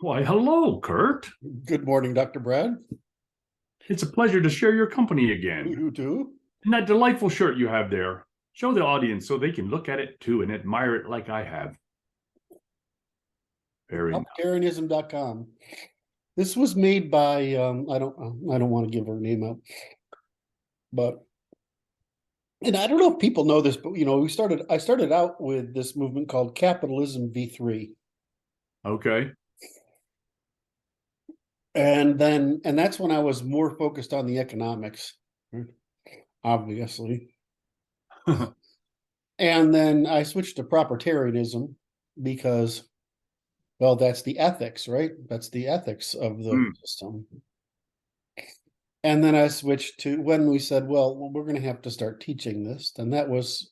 Why, hello, Kurt. Good morning, Dr. Brad. It's a pleasure to share your company again. You too. And that delightful shirt you have there, show the audience so they can look at it too and admire it like I have. Very nice. Propertarianism.com. This was made by I don't want to give her name out, but and I don't know if people know this, but I started out with this movement called Capitalism V3. Okay. And that's when I was more focused on the economics, obviously. And then I switched to propertarianism because, well, that's the ethics, right? That's the ethics of the Mm. system. And then I switched to when we said, well, we're going to have to start teaching this. Then that was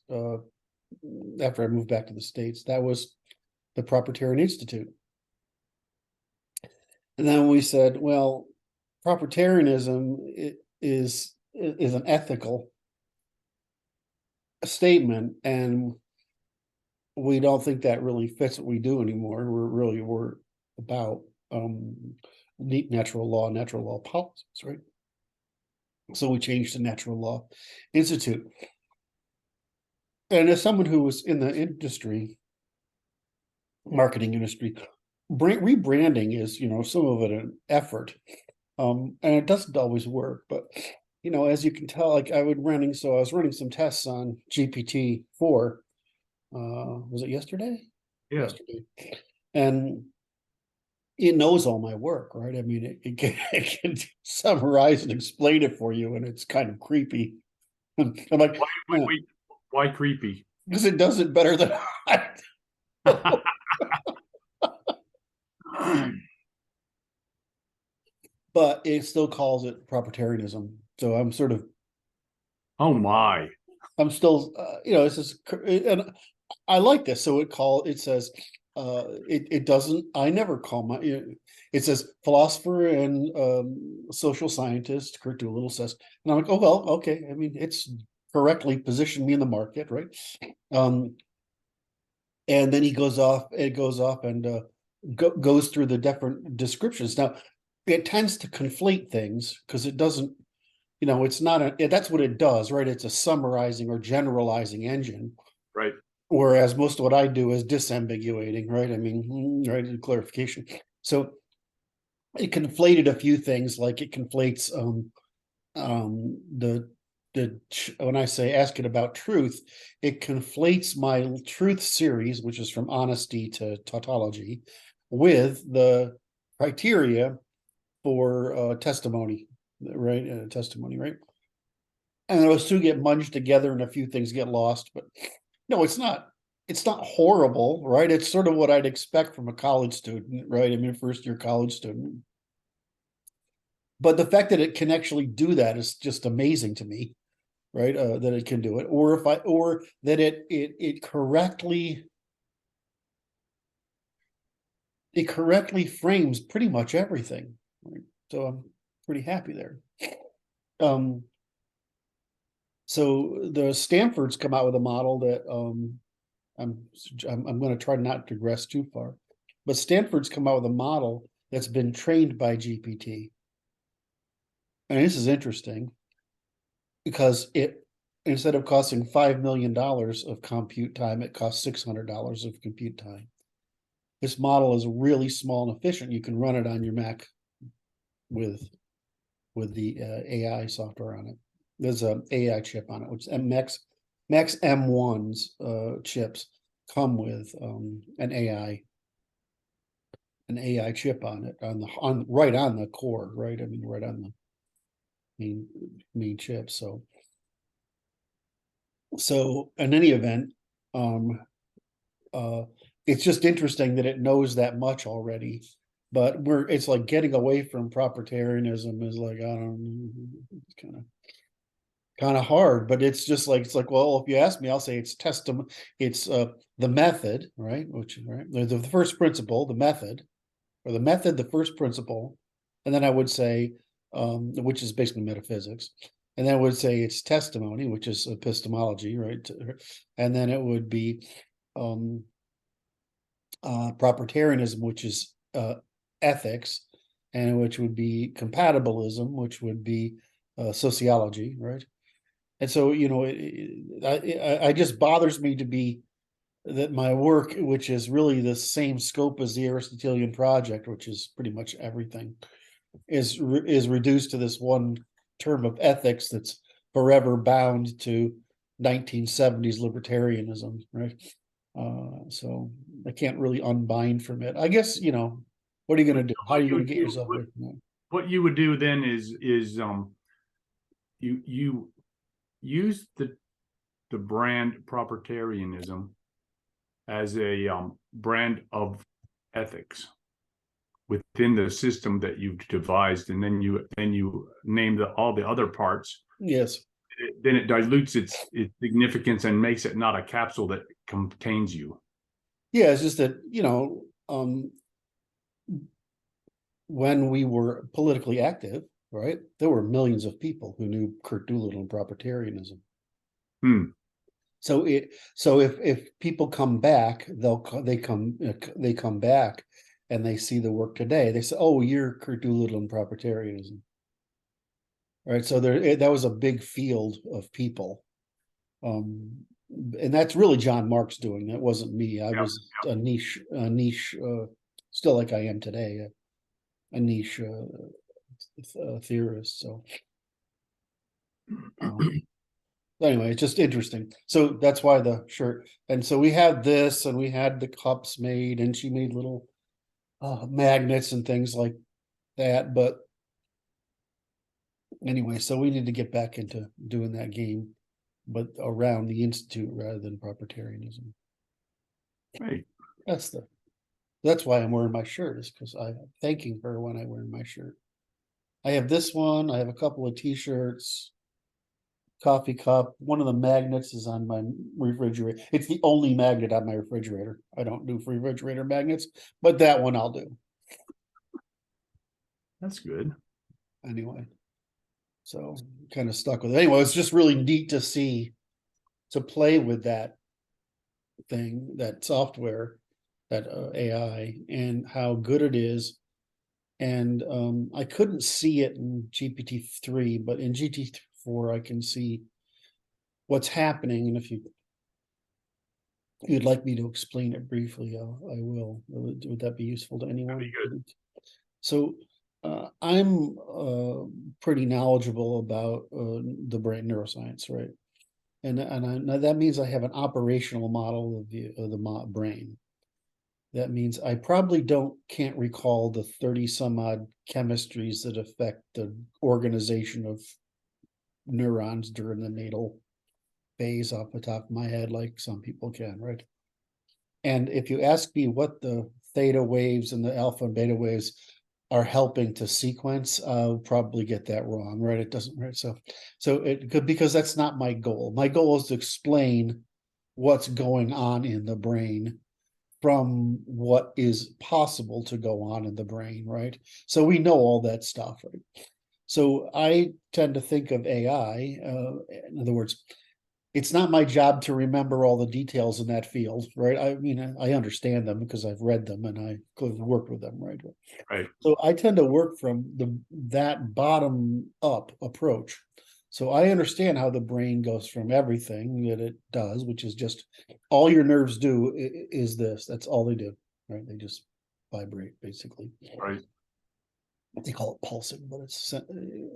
after I moved back to the States, that was the Propertarian Institute. And then we said, well, propertarianism is an ethical statement, and we don't think that really fits what we do anymore. We're about natural law policies, right? So we changed to Natural Law Institute. And as someone who was in the industry, marketing industry, rebranding is, some of it an effort. And it doesn't always work, but as you can tell, like I was running some tests on GPT-4. Was it yesterday? Yeah. Yesterday. And it knows all my work, right? I mean, it can summarize and explain it for you, and it's kind of creepy. I'm like, yeah, Wait. Why creepy? because it does it better than I do. But it still calls it propertarianism. So Oh my. I'm still, it's just, and I like this. So it says, it doesn't, I never call it says philosopher and social scientist, Kurt Doolittle says, and I'm like, oh, well, okay. I mean, it's correctly positioned me in the market, right? Um, and then it goes off and goes through the different descriptions. Now, it tends to conflate things because it doesn't, it's not that's what it does, right? It's a summarizing or generalizing engine. Right. Whereas most of what I do is disambiguating, right? I mean, right, clarification. So it conflated a few things, like it conflates the when I say ask it about truth, it conflates my truth series, which is from honesty to tautology, with the criteria for testimony, right? Testimony, right? And those two get munged together, and a few things get lost. But no, it's not. It's not horrible, right? It's sort of what I'd expect from a college student, right? I mean, first year college student. But the fact that it can actually do that is just amazing to me, right? That it can do it, or that it correctly frames pretty much everything. Right? So I'm pretty happy there. Um, so the Stanford's come out with a model that I'm I'm going to try not to digress too far, but Stanford's come out with a model that's been trained by GPT, and this is interesting because it instead of costing $5 million of compute time, it costs $600 of compute time. This model is really small and efficient. You can run it on your Mac with the AI software on it. There's an AI chip on it, which Max M1's chips come with an AI chip on it on right on the core, right? I mean, right on the main chip. So in any event, um, uh, it's just interesting that it knows that much already. But it's like getting away from propertarianism is like, I don't know, it's kind of hard, but it's like, well, if you ask me, I'll say it's testament, it's the method, right? Which right, the first principle, the method, or the method, the first principle, and then I would say, which is basically metaphysics, and then I would say it's testimony, which is epistemology, right? And then it would be um propertarianism, which is ethics, and which would be compatibilism, which would be sociology, right? And so, I just bothers me to be that my work, which is really the same scope as the Aristotelian project, which is pretty much everything, is reduced to this one term of ethics that's forever bound to 1970s libertarianism, right? So I can't really unbind from it. I guess, what are you going to do? How are you going to get yourself away from that? What you would do then is you use the brand proprietarianism as a brand of ethics within the system that you've devised, and then you name all the other parts. Yes. Then it dilutes its significance and makes it not a capsule that contains you. Yeah, it's just that, when we were politically active, right, there were millions of people who knew Kurt Doolittle and proprietarianism. So if people come back, they come back and they see the work today, they say, oh, you're Kurt Doolittle and proprietarianism. Right. So that was a big field of people. And that's really John Marks doing. That wasn't me. I was a niche, still like I am today, a niche theorist. So anyway, it's just interesting. So that's why the shirt. And so we had this, and we had the cups made, and she made little magnets and things like that. But anyway, so we need to get back into doing that game, but around the institute rather than proprietarianism. Right. That's why I'm wearing my shirt, is because I'm thanking her when I wear my shirt. I have this one. I have a couple of t-shirts, coffee cup. One of the magnets is on my refrigerator. It's the only magnet on my refrigerator. I don't do refrigerator magnets, but that one I'll do. That's good. Anyway, so kind of stuck with it. Anyway, it's just really neat to see, to play with that thing, that software, that AI, and how good it is. And I couldn't see it in GPT-3, but in GPT-4 I can see what's happening. And if you'd like me to explain it briefly, I will. Would that be useful to anyone? That'd be good. So I'm pretty knowledgeable about the brain, neuroscience, right? And that means I have an operational model of the brain. That means I probably can't recall the 30 some odd chemistries that affect the organization of neurons during the natal phase off the top of my head, like some people can, right? And if you ask me what the theta waves and the alpha and beta waves are helping to sequence, I'll probably get that wrong, right? It doesn't, right? So it could, because that's not my goal. My goal is to explain what's going on in the brain from what is possible to go on in the brain, right? So we know all that stuff, right? So I tend to think of AI, in other words, it's not my job to remember all the details in that field, right? I mean, I understand them because I've read them and I worked with them, right? Right. So I tend to work from that bottom up approach. So I understand how the brain goes from everything that it does, which is just all your nerves do is this. That's all they do, right? They just vibrate, basically. Right. They call it pulsing, but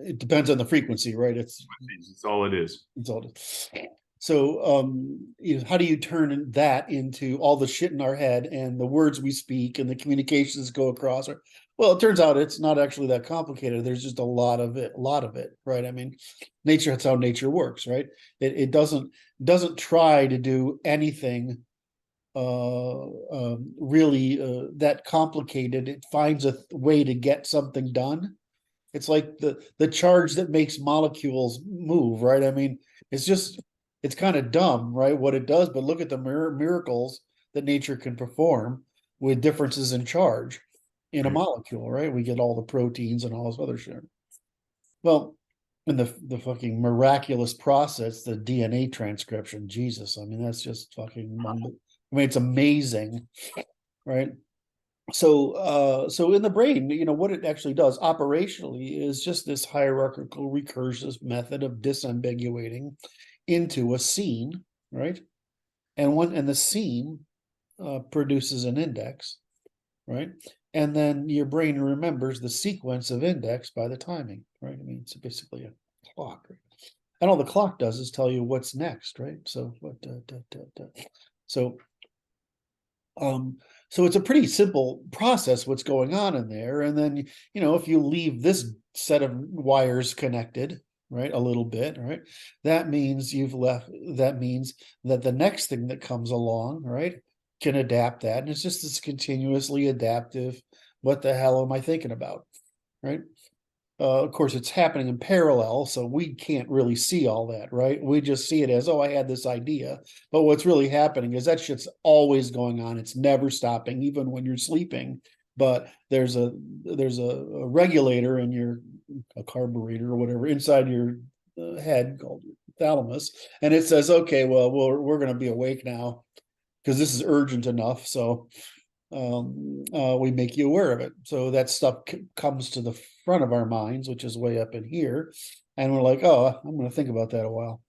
it depends on the frequency, right? It's all it is. It's all it is. So, how do you turn that into all the shit in our head and the words we speak and the communications go across? Well, it turns out it's not actually that complicated. There's just a lot of it, right? I mean, nature, that's how nature works, right? It doesn't try to do anything really that complicated. It finds a way to get something done. It's like the charge that makes molecules move, right? I mean, it's kind of dumb, right, what it does, but look at the miracles that nature can perform with differences in charge in a molecule, right? We get all the proteins and all this other shit. Well, in the fucking miraculous process, the DNA transcription, Jesus, I mean, that's just fucking, I mean, it's amazing, right? So in the brain, what it actually does operationally is just this hierarchical recursive method of disambiguating into a scene, right? And the scene produces an index, right? And then your brain remembers the sequence of index by the timing, right? I mean, it's basically a clock, right? And all the clock does is tell you what's next, right? So so um, so it's a pretty simple process what's going on in there. And then, if you leave this set of wires connected, right, a little bit, right, that means that the next thing that comes along, right, can adapt that. And it's just this continuously adaptive, what the hell am I thinking about? Right. Of course, it's happening in parallel, so we can't really see all that, right? We just see it as, oh, I had this idea. But what's really happening is that shit's always going on. It's never stopping, even when you're sleeping. But there's a regulator in a carburetor or whatever inside your head called thalamus, and it says, okay, well, we're going to be awake now because this is urgent enough. So we make you aware of it. So that stuff comes to the front of our minds, which is way up in here. And we're like, oh, I'm going to think about that a while.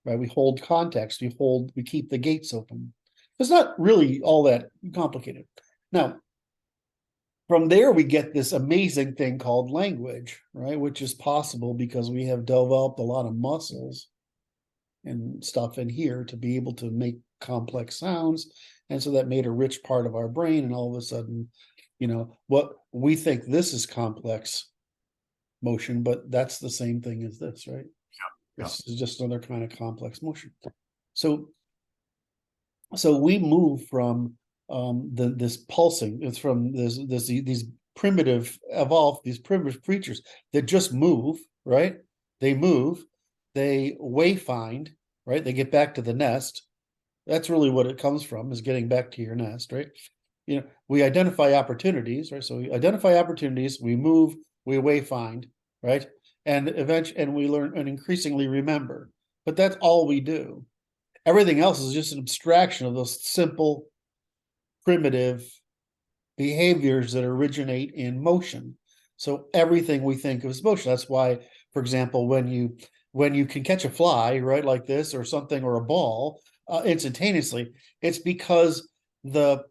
Right. We hold context. We keep the gates open. It's not really all that complicated. Now, from there, we get this amazing thing called language, right? Which is possible because we have developed a lot of muscles and stuff in here to be able to make complex sounds. And so that made a rich part of our brain. And all of a sudden, what we think this is complex motion, but that's the same thing as this, right? Yeah. This is just another kind of complex motion. So we move from this pulsing. It's from these primitive creatures that just move, right? They move, they wayfind, right? They get back to the nest. That's really what it comes from, is getting back to your nest, right? We identify opportunities, right? So we identify opportunities, we move, we wayfind, right? And eventually, and we learn and increasingly remember. But that's all we do. Everything else is just an abstraction of those simple, primitive behaviors that originate in motion. So everything we think of as motion. That's why, for example, when you can catch a fly, right, like this, or something, or a ball, instantaneously, it's because the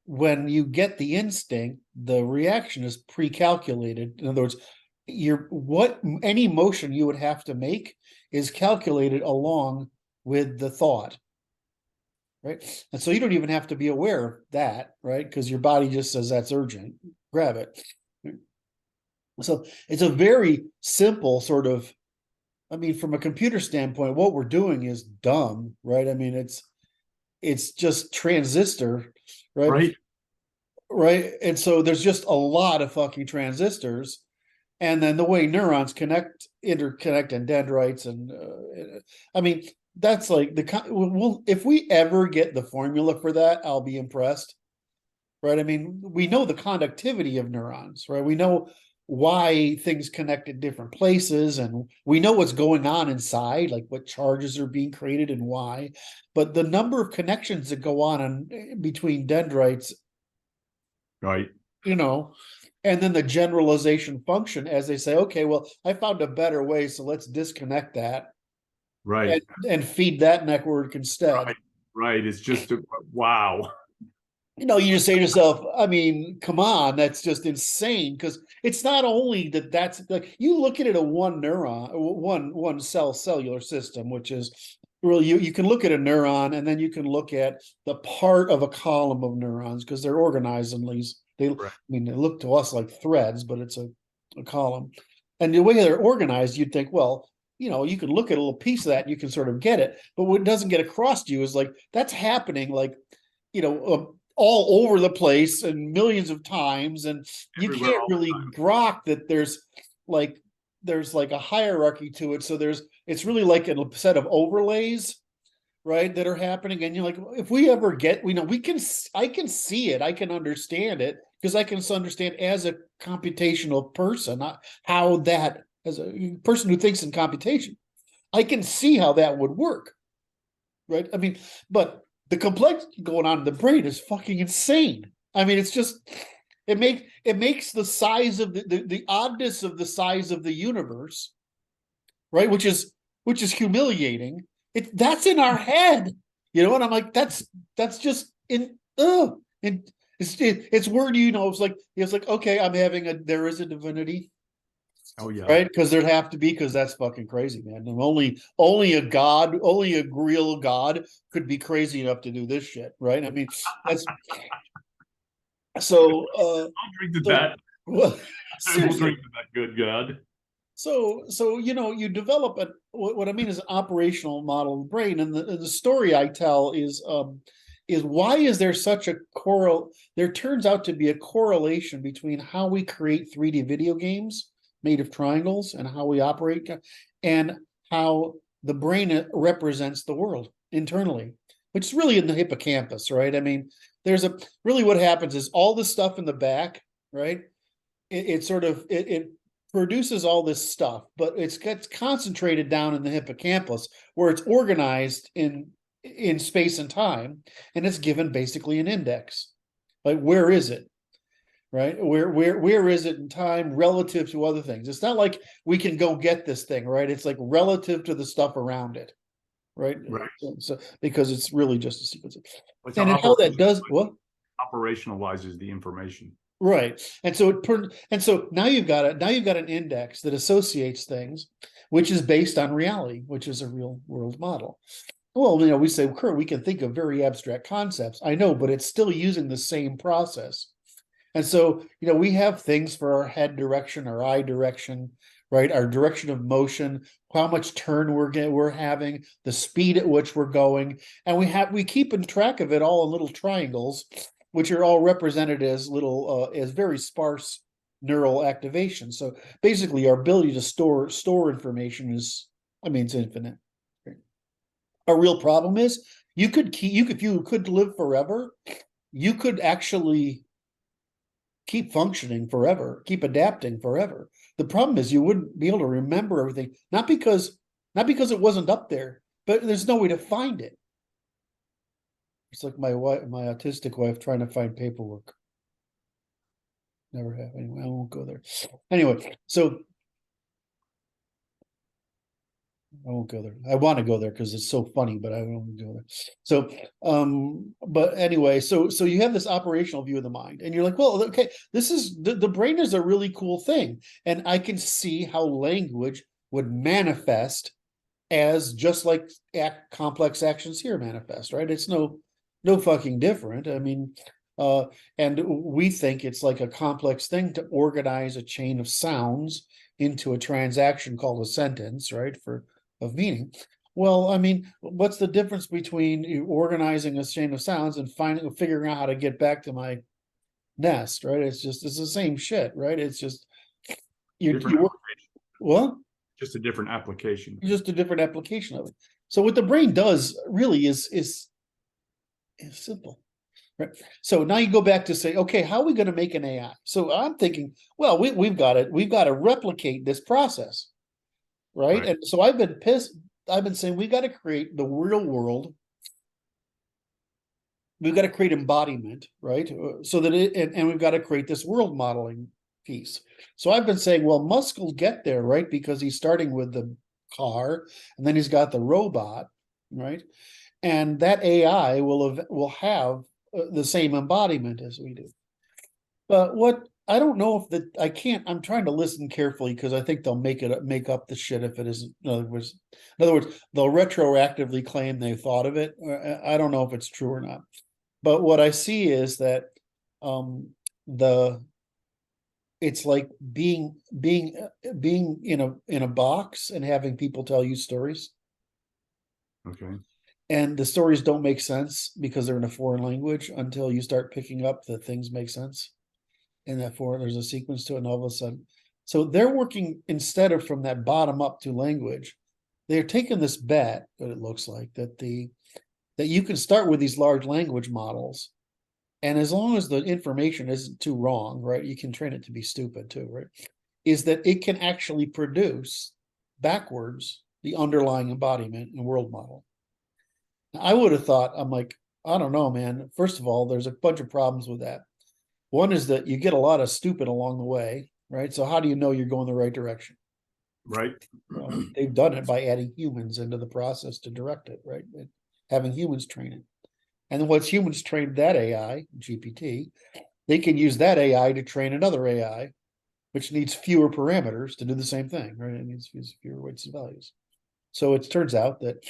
when you get the instinct, the reaction is pre-calculated. In other words, any motion you would have to make is calculated along with the thought, right? And so you don't even have to be aware of that, right? Because your body just says that's urgent, grab it. So it's a very simple sort of, I mean, from a computer standpoint, what we're doing is dumb, right? I mean, it's just transistor, right? Right. Right. And so there's just a lot of fucking transistors. And then the way neurons interconnect and dendrites. And I mean, that's like if we ever get the formula for that, I'll be impressed. Right. I mean, we know the conductivity of neurons, right? We know why things connect at different places, and we know what's going on inside, like what charges are being created and why. But the number of connections that go on between dendrites, Right. and then the generalization function, as they say, okay, well, I found a better way, so let's disconnect that Right. and feed that network instead. Right. It's just wow. You just say to yourself, I mean, come on, that's just insane. Because it's not only that's like, you look at it a one neuron, one cell cellular system, which is really, you can look at a neuron, and then you can look at the part of a column of neurons, because they're organized in these. Right. I mean, they look to us like threads, but it's a column. And the way they're organized, you'd think, well, you can look at a little piece of that and you can sort of get it. But what doesn't get across to you is like, that's happening like, all over the place and millions of times, and you Everywhere, can't all the really time. grok that there's like a hierarchy to it. So it's really like a set of overlays, right, that are happening. And you're like, if we ever get, I can see it, I can understand it, because I can understand as a computational person, how that, as a person who thinks in computation, I can see how that would work, right? I mean, but the complexity going on in the brain is fucking insane. I mean, it's just it makes the size of the oddness of the size of the universe, right? Which is humiliating. That's in our head, you know. And I'm like, that's just in. It's word, you know. It's like okay, there is a divinity, Oh yeah. right? Because there'd have to be, because that's fucking crazy, man. And only a god, only a real god could be crazy enough to do this shit, right? I mean, that's so. I'll drink to So that. well, I will seriously. drink to that. Good God. So you know, you develop what I mean is an operational model of the brain, and the story I tell is why is there such a there turns out to be a correlation between how we create 3D video games made of triangles and how we operate, and how the brain represents the world internally, which is really in the hippocampus, right? I mean, there's a really, what happens is all the stuff in the back, right? It sort of it produces all this stuff, but it's gets concentrated down in the hippocampus, where it's organized in space and time, and it's given basically an index. Like, where is it? Right? Where is it in time relative to other things? It's not like we can go get this thing, right? It's like relative to the stuff around it, right? Right. So because it's really just a sequence of, It's and then how that does what? operationalizes the information. Right. And so now you've got an index that associates things, which is based on reality, which is a real world model. Well, you know, we say, Kurt, we can think of very abstract concepts. I know, but it's still using the same process. And so, you know, we have things for our head direction, our eye direction, right? Our direction of motion, how much turn we're having, the speed at which we're going, and we keep in track of it all in little triangles, which are all represented as as very sparse neural activation. So basically, our ability to store information is, I mean, it's infinite. A real problem is if you could live forever, you could actually keep functioning forever, keep adapting forever. The problem is you wouldn't be able to remember everything, not because it wasn't up there, but there's no way to find it. It's like my autistic wife trying to find paperwork. Never have. Anyway, I won't go there. Anyway, so I won't go there. I want to go there because it's so funny, but I won't go there. So, but anyway, so you have this operational view of the mind, and you're like, well, okay, this is the brain is a really cool thing, and I can see how language would manifest as just like complex actions here manifest, right? It's no fucking different. I mean, and we think it's like a complex thing to organize a chain of sounds into a transaction called a sentence, right? Of meaning. Well, I mean, what's the difference between you organizing a chain of sounds and figuring out how to get back to my nest, right? It's the same shit, right? It's just you work, well, Just a different application. just a different application of it. So what the brain does really is simple. Right. So now you go back to say, okay, how are we going to make an AI? So I'm thinking, well, we've got to replicate this process. Right? And so I've been saying we got to create the real world. We've got to create embodiment, right? So that and we've got to create this world modeling piece. So I've been saying, well, Musk will get there, right? Because he's starting with the car, and then he's got the robot, right? And that AI will have the same embodiment as we do. But what I don't know if I can't. I'm trying to listen carefully because I think they'll make up the shit if it isn't. In other words, they'll retroactively claim they thought of it. I don't know if it's true or not. But what I see is that it's like being in a box and having people tell you stories. Okay. And the stories don't make sense because they're in a foreign language until you start picking up that things make sense. And therefore there's a sequence to it, and all of a sudden. So they're working instead of from that bottom up to language. They're taking this bet, that it looks like, that you can start with these large language models. And as long as the information isn't too wrong, right? You can train it to be stupid too, right? Is that it can actually produce backwards the underlying embodiment and world model. I would have thought, I'm like, I don't know, man. First of all, there's a bunch of problems with that. One is that you get a lot of stupid along the way, right? So how do you know you're going the right direction? Right. Well, they've done it by adding humans into the process to direct it, right? And having humans train it. And then once humans train that AI, GPT, they can use that AI to train another AI, which needs fewer parameters to do the same thing, right? It needs fewer weights and values. So it turns out that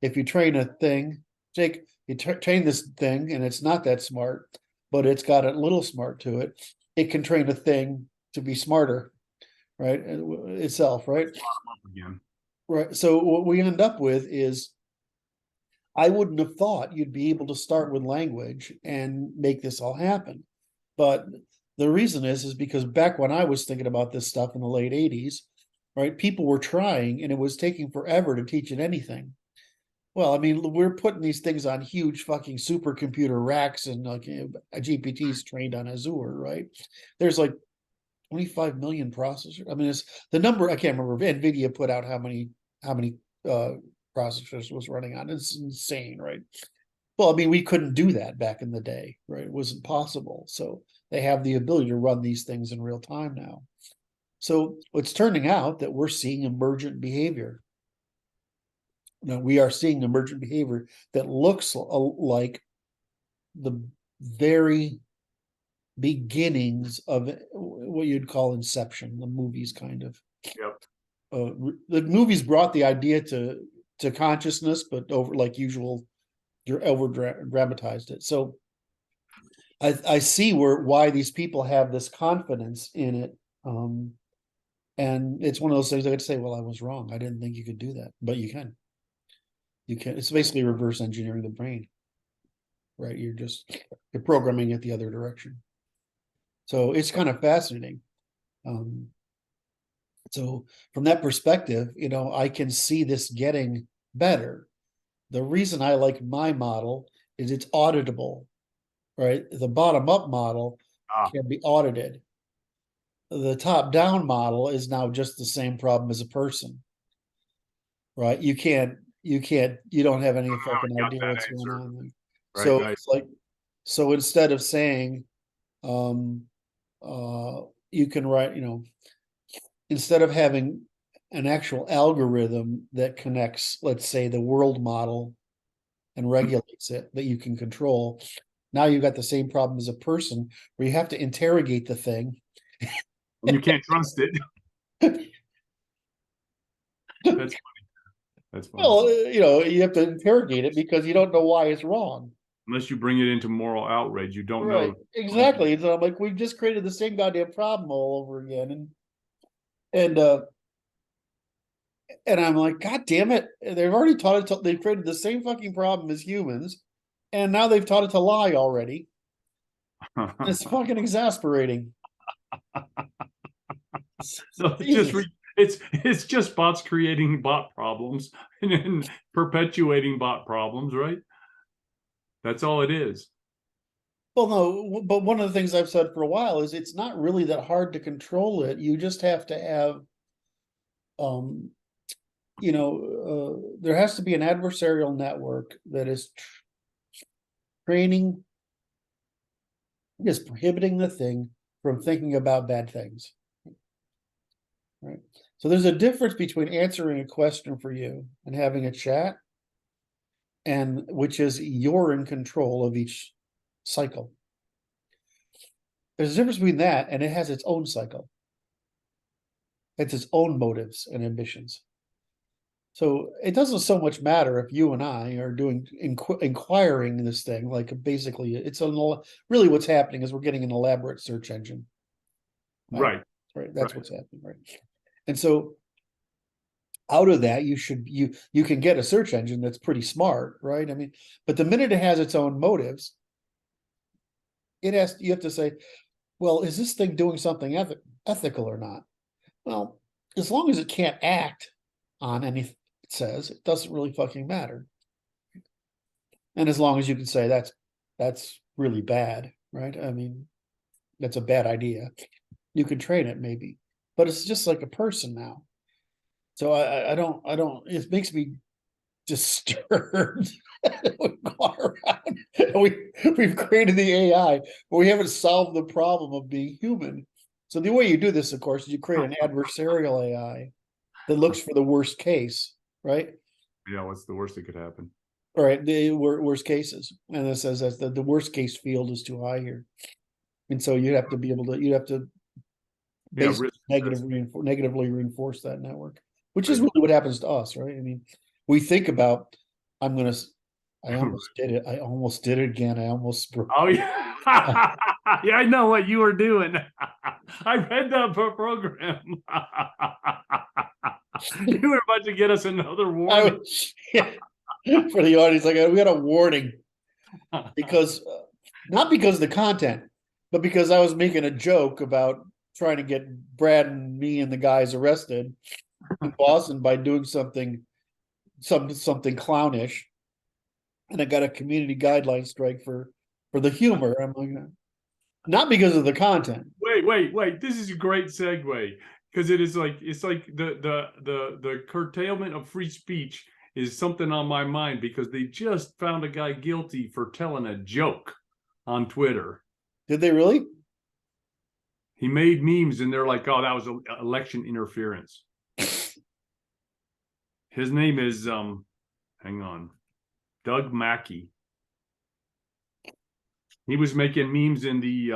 if you train a thing, Jake, you train this thing and it's not that smart, but it's got a little smart to it, it can train a thing to be smarter, right? Itself, right? Again. Right. So what we end up with is I wouldn't have thought you'd be able to start with language and make this all happen. But the reason is because back when I was thinking about this stuff in the late 80s, right, people were trying and it was taking forever to teach it anything. Well, I mean, we're putting these things on huge fucking supercomputer racks and like GPT's trained on Azure, right? There's like 25 million processors. I mean, it's the number, I can't remember. Nvidia put out how many processors was running on. It's insane, right? Well, I mean, we couldn't do that back in the day, right? It wasn't possible. So they have the ability to run these things in real time now. So it's turning out that we're seeing emergent behavior. Now we are seeing emergent behavior that looks like the very beginnings of what you'd call Inception, the movies kind of. Yep. The movies brought the idea to consciousness, but over like usual, you're over dramatized it. So I see why these people have this confidence in it. And it's one of those things I could say, well, I was wrong. I didn't think you could do that, but you can. You can. It's basically reverse engineering the brain, right? You're programming it the other direction. So it's kind of fascinating. So from that perspective, I can see this getting better. The reason I like my model is it's auditable, right? The bottom up model can be audited. The top down model is now just the same problem as a person, right? You don't have any fucking idea what's going on there. So it's like, so instead of saying, you can write, instead of having an actual algorithm that connects, let's say, the world model and regulates it that you can control, now you've got the same problem as a person where you have to interrogate the thing. You can't trust it. That's funny. That's funny. Well, you have to interrogate it because you don't know why it's wrong. Unless you bring it into moral outrage, you don't Right, know. exactly. So I'm like, we've just created the same goddamn problem all over again. And I'm like, God damn it. They've already taught it they've created the same fucking problem as humans. And now they've taught it to lie already. It's fucking exasperating. So it's just bots creating bot problems and perpetuating bot problems, right? That's all it is. Well, no, but one of the things I've said for a while is it's not really that hard to control it. You just have to have, there has to be an adversarial network that is training, is prohibiting the thing from thinking about bad things. Right. So there's a difference between answering a question for you and having a chat, and which is you're in control of each cycle. There's a difference between that and it has its own cycle. It's its own motives and ambitions. So it doesn't so much matter if you and I are doing inquiring this thing, like basically it's really what's happening is we're getting an elaborate search engine. Right. Right. That's what's happening. Right. And so out of that, you can get a search engine that's pretty smart, right? I mean, but the minute it has its own motives, you have to say, well, is this thing doing something ethical or not? Well, as long as it can't act on anything it says, it doesn't really fucking matter. And as long as you can say that's really bad, right? I mean, that's a bad idea. You can train it maybe, but it's just like a person now. So I don't, it makes me disturbed. Go around We've created the AI, but we haven't solved the problem of being human. So the way you do this, of course, is you create an adversarial AI that looks for the worst case, right? Yeah, what's the worst that could happen? All right, the worst cases, and it says that the worst case field is too high here, and so you have to be able to Yeah, basically risk assessment. negatively reinforce that network, which is Right. really what happens to us, right? I mean, we think about, I'm gonna, I almost did it. I almost did it again. I almost broke. Oh yeah, yeah, I know what you were doing. I read the program. You were about to get us another I warning. was, yeah, for the audience, like we got a warning because not because of the content, but because I was making a joke about trying to get Brad and me and the guys arrested in Boston by doing something clownish, and I got a community guideline strike for the humor. I'm like, not because of the content. Wait. This is a great segue because it's like the curtailment of free speech is something on my mind because they just found a guy guilty for telling a joke on Twitter. Did they really? He made memes and they're like, "Oh, that was election interference." His name is hang on, Doug Mackey. He was making memes in the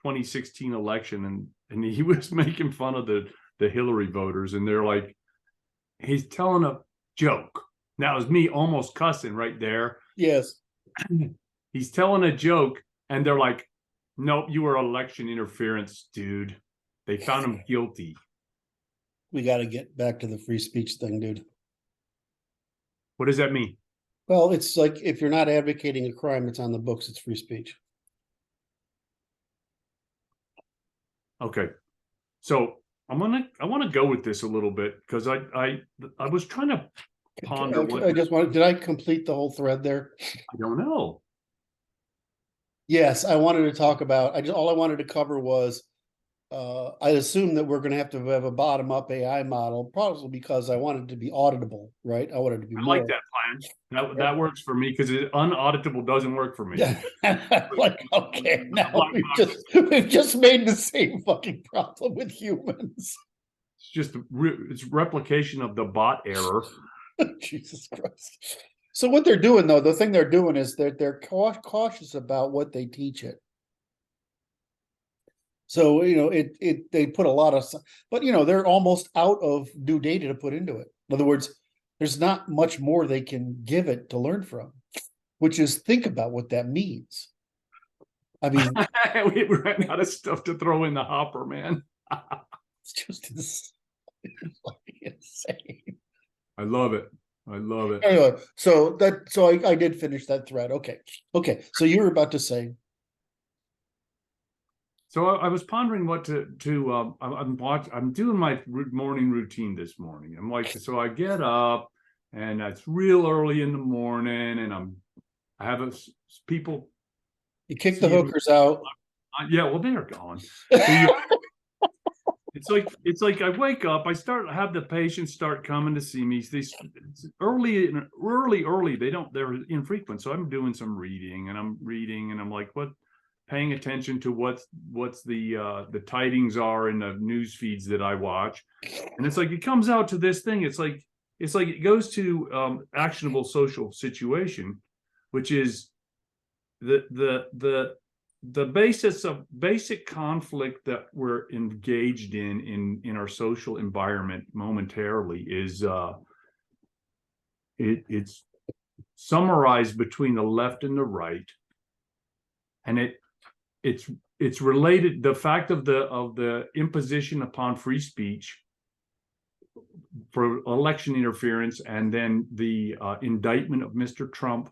2016 election, and he was making fun of the Hillary voters, and they're like, he's telling a joke. That was me almost cussing right there. Yes. He's telling a joke, and they're like, "Nope, you were election interference, dude." They found him guilty. We got to get back to the free speech thing, dude. What does that mean? Well, it's like if you're not advocating a crime that's on the books, it's free speech. Okay, so I want to go with this a little bit because I was trying to ponder what I just wanted, did I complete the whole thread there? I don't know. Yes, I wanted to talk about, all I wanted to cover was, I assume that we're gonna have to have a bottom-up AI model, probably because I wanted to be auditable, right? I wanted to be I like more. that plan. That works for me because unauditable doesn't work for me. Like, okay, now Black box. we've just made the same fucking problem with humans. It's just it's replication of the bot error. Jesus Christ. So what they're doing though, the thing they're doing is they're cautious about what they teach it. So they put a lot of, but they're almost out of new data to put into it. In other words, there's not much more they can give it to learn from, which is think about what that means. I mean, We ran out of stuff to throw in the hopper, man. it's just insane. I love it. I love it. Anyway, so I did finish that thread. Okay. So you were about to say. So I was pondering what to I'm doing my morning routine this morning. I'm like, so I get up and it's real early in the morning and I have people. You kick the hookers out. Yeah, well, they're gone. It's like I wake up, have the patients start coming to see me. These early. They're infrequent. So I'm doing some reading and I'm like, paying attention to what's the tidings are in the news feeds that I watch. And it's like it comes out to this thing. It's like it goes to actionable social situation, which is the basis of basic conflict that we're engaged in our social environment momentarily is it's summarized between the left and the right, and it's related. The fact of the imposition upon free speech for election interference and then the indictment of Mr. Trump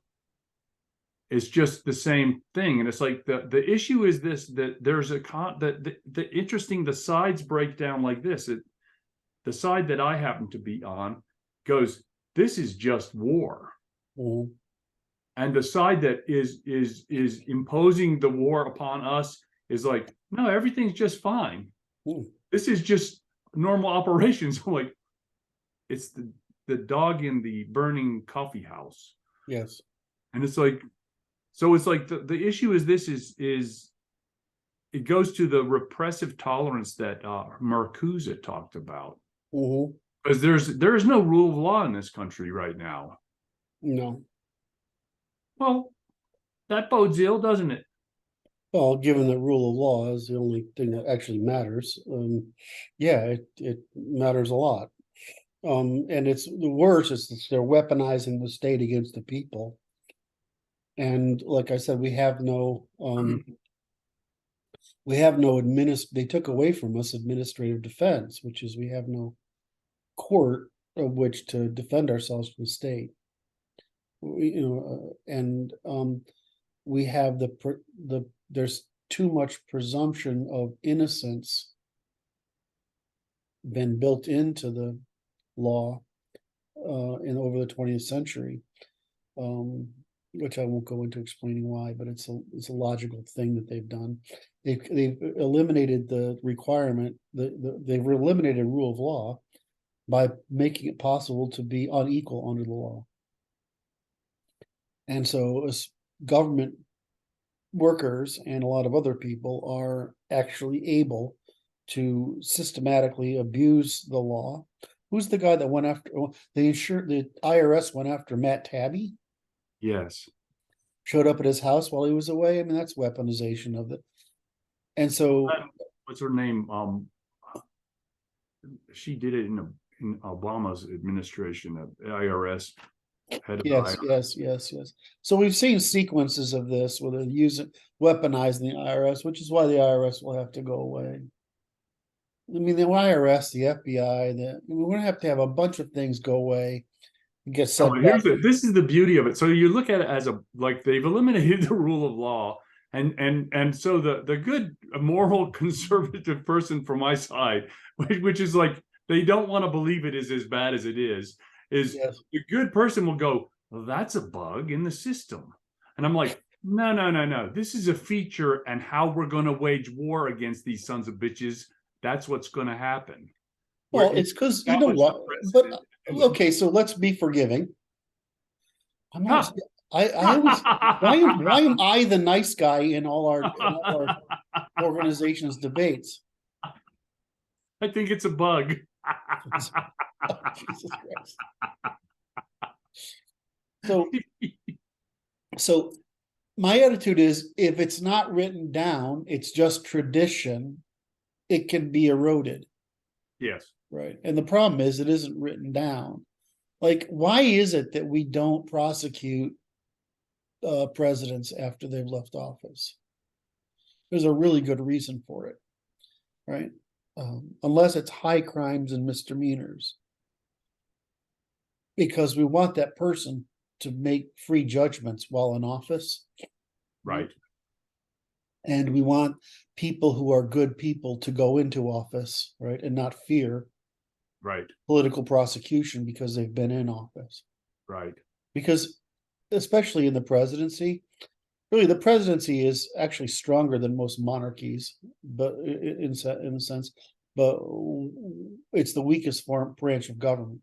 is just the same thing. And it's like the issue is this, that there's the interesting, the sides break down like this. The side that I happen to be on goes, this is just war. Mm-hmm. And the side that is imposing the war upon us is like, no, everything's just fine. Mm. This is just normal operations. I'm like, it's the dog in the burning coffee house. Yes. And it's like, So it's like the issue is this is it goes to the repressive tolerance that Marcuse talked about. Mhm. Because there's no rule of law in this country right now. No. Well, that bodes ill, doesn't it? Well, given that rule of law is the only thing that actually matters, yeah, it matters a lot. And it's the worst is that they're weaponizing the state against the people. And like I said, they took away from us administrative defense, which is we have no court of which to defend ourselves from the state. And we have there's too much presumption of innocence been built into the law in over the 20th century, which I won't go into explaining why, but it's a logical thing that they've done. They've eliminated the requirement, they've eliminated rule of law by making it possible to be unequal under the law. And so as government workers and a lot of other people are actually able to systematically abuse the law. Who's the guy that went after the IRS went after Matt Taibbi? Yes. Showed up at his house while he was away. I mean, that's weaponization of it. And so, What's her name? She did it in Obama's administration, the IRS head of the IRS. yes. So we've seen sequences of this where they're weaponizing the IRS, which is why the IRS will have to go away. I mean, the IRS, the FBI, we're going to have a bunch of things go away and get set back. This is the beauty of it. So you look at it as like they've eliminated the rule of law, and so the good moral conservative person from my side, which is like they don't want to believe it is as bad as it is Yes. the good person will go, well, that's a bug in the system. And I'm like, no. This is a feature and how we're going to wage war against these sons of bitches. That's what's going to happen. Well, it's because you know what, but okay, so let's be forgiving. I'm not. I always. Why am I the nice guy in all our organizations debates? I think it's a bug. Oh, Jesus Christ. So my attitude is if it's not written down, it's just tradition, it can be eroded. Yes. Right. And the problem is it isn't written down. Like, why is it that we don't prosecute presidents after they've left office? There's a really good reason for it, right? Unless it's high crimes and misdemeanors. Because we want that person to make free judgments while in office. Right. And we want people who are good people to go into office, right, and not fear right political prosecution because they've been in office. Right. Because especially in the presidency, really the presidency is actually stronger than most monarchies, but in a sense, but it's the weakest branch of government.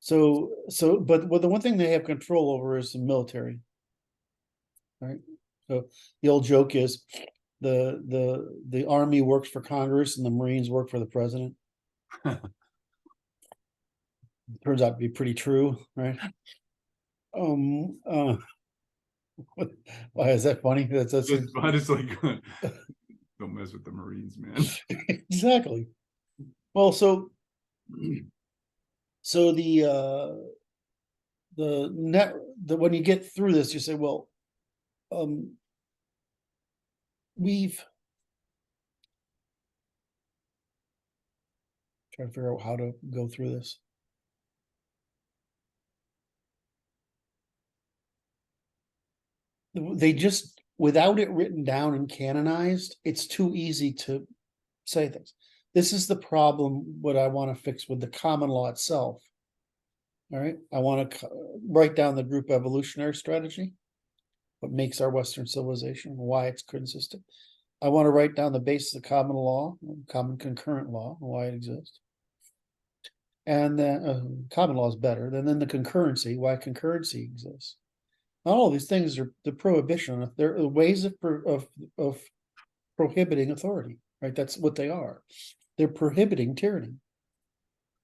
But the one thing they have control over is the military, right? So the old joke is the army works for Congress and the Marines work for the president. Turns out to be pretty true, right? Why is that funny? That's I just like don't mess with the Marines, man. Exactly. Well, so when you get through this, you say, well, we've trying to figure out how to go through this. They just, without it written down and canonized, it's too easy to say things. This is the problem, what I want to fix with the common law itself. All right, I want to write down the group evolutionary strategy, what makes our Western civilization, why it's consistent. I want to write down the basis of common law, common concurrent law, why it exists. And then common law is better. And then the concurrency, why concurrency exists. all these things are the prohibition. They're ways of prohibiting authority, right? That's what they are. They're prohibiting tyranny.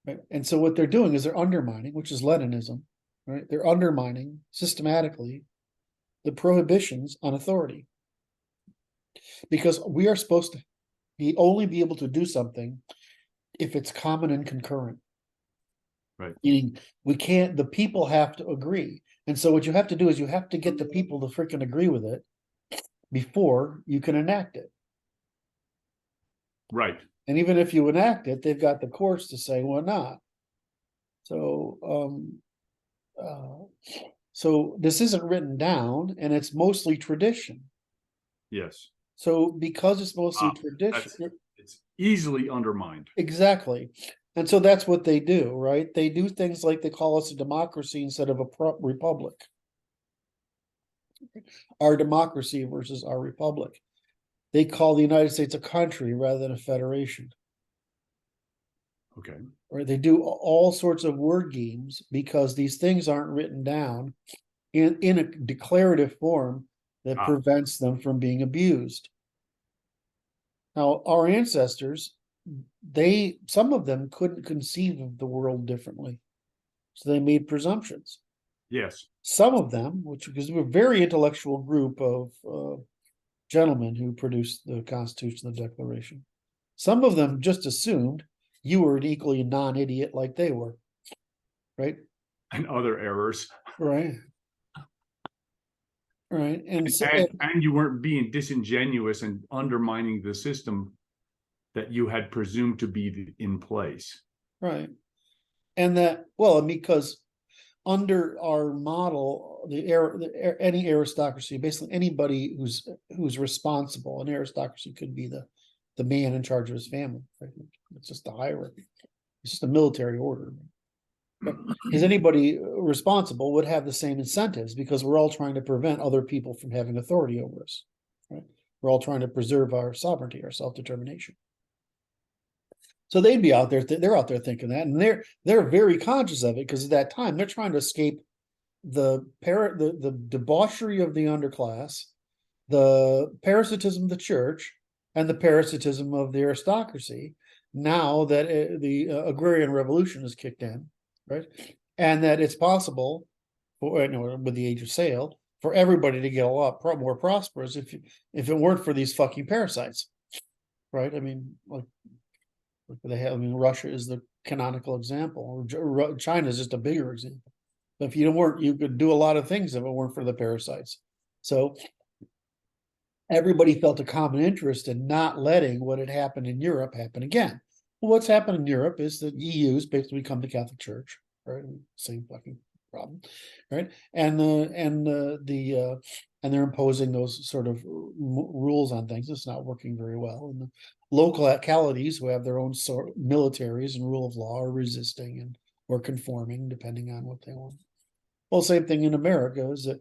Right? And so what they're doing is they're undermining, which is Leninism, right? They're undermining systematically the prohibitions on authority. Because we are supposed to only be able to do something if it's common and concurrent. Right. Meaning we can't, the people have to agree. And so what you have to do is you have to get the people to freaking agree with it before you can enact it. Right. And even if you enact it, they've got the courts to say, well, not. So, so this isn't written down, and it's mostly tradition. Yes. So because it's mostly tradition, It's easily undermined. exactly. And so that's what they do, right? They do things like they call us a democracy instead of a republic. Our democracy versus our republic. They call the United States a country rather than a federation. Okay. Or they do all sorts of word games because these things aren't written down in a declarative form that prevents them from being abused. Now, our ancestors, some of them couldn't conceive of the world differently. So they made presumptions. Yes. Some of them, because we're a very intellectual group of gentlemen who produced the Constitution, the Declaration. Some of them just assumed you were an equally non-idiot like they were, right? And other errors. Right. Right. And you weren't being disingenuous and undermining the system that you had presumed to be in place. Right. And that, well, because under our model, any aristocracy, basically anybody who's responsible, an aristocracy could be the man in charge of his family. Right? It's just a hierarchy. It's just a military order. Because anybody responsible would have the same incentives because we're all trying to prevent other people from having authority over us. Right? We're all trying to preserve our sovereignty, our self-determination. So they'd be out there, they're out there thinking that, and they're very conscious of it because at that time they're trying to escape the debauchery of the underclass, the parasitism of the church, and the parasitism of the aristocracy. Now that the agrarian revolution has kicked in, right, and that it's possible for, with the age of sail, for everybody to get a lot more prosperous if it weren't for these fucking parasites, right? I mean, like. They have, I mean, Russia is the canonical example. China is just a bigger example. But if you could do a lot of things if it weren't for the parasites. So everybody felt a common interest in not letting what had happened in Europe happen again. Well, what's happened in Europe is that EU's basically become the Catholic Church, right? Same fucking problem, right? And they're imposing those sort of rules on things. It's not working very well. And the localities who have their own sort of militaries and rule of law are resisting or conforming depending on what they want. Well, same thing in America is that,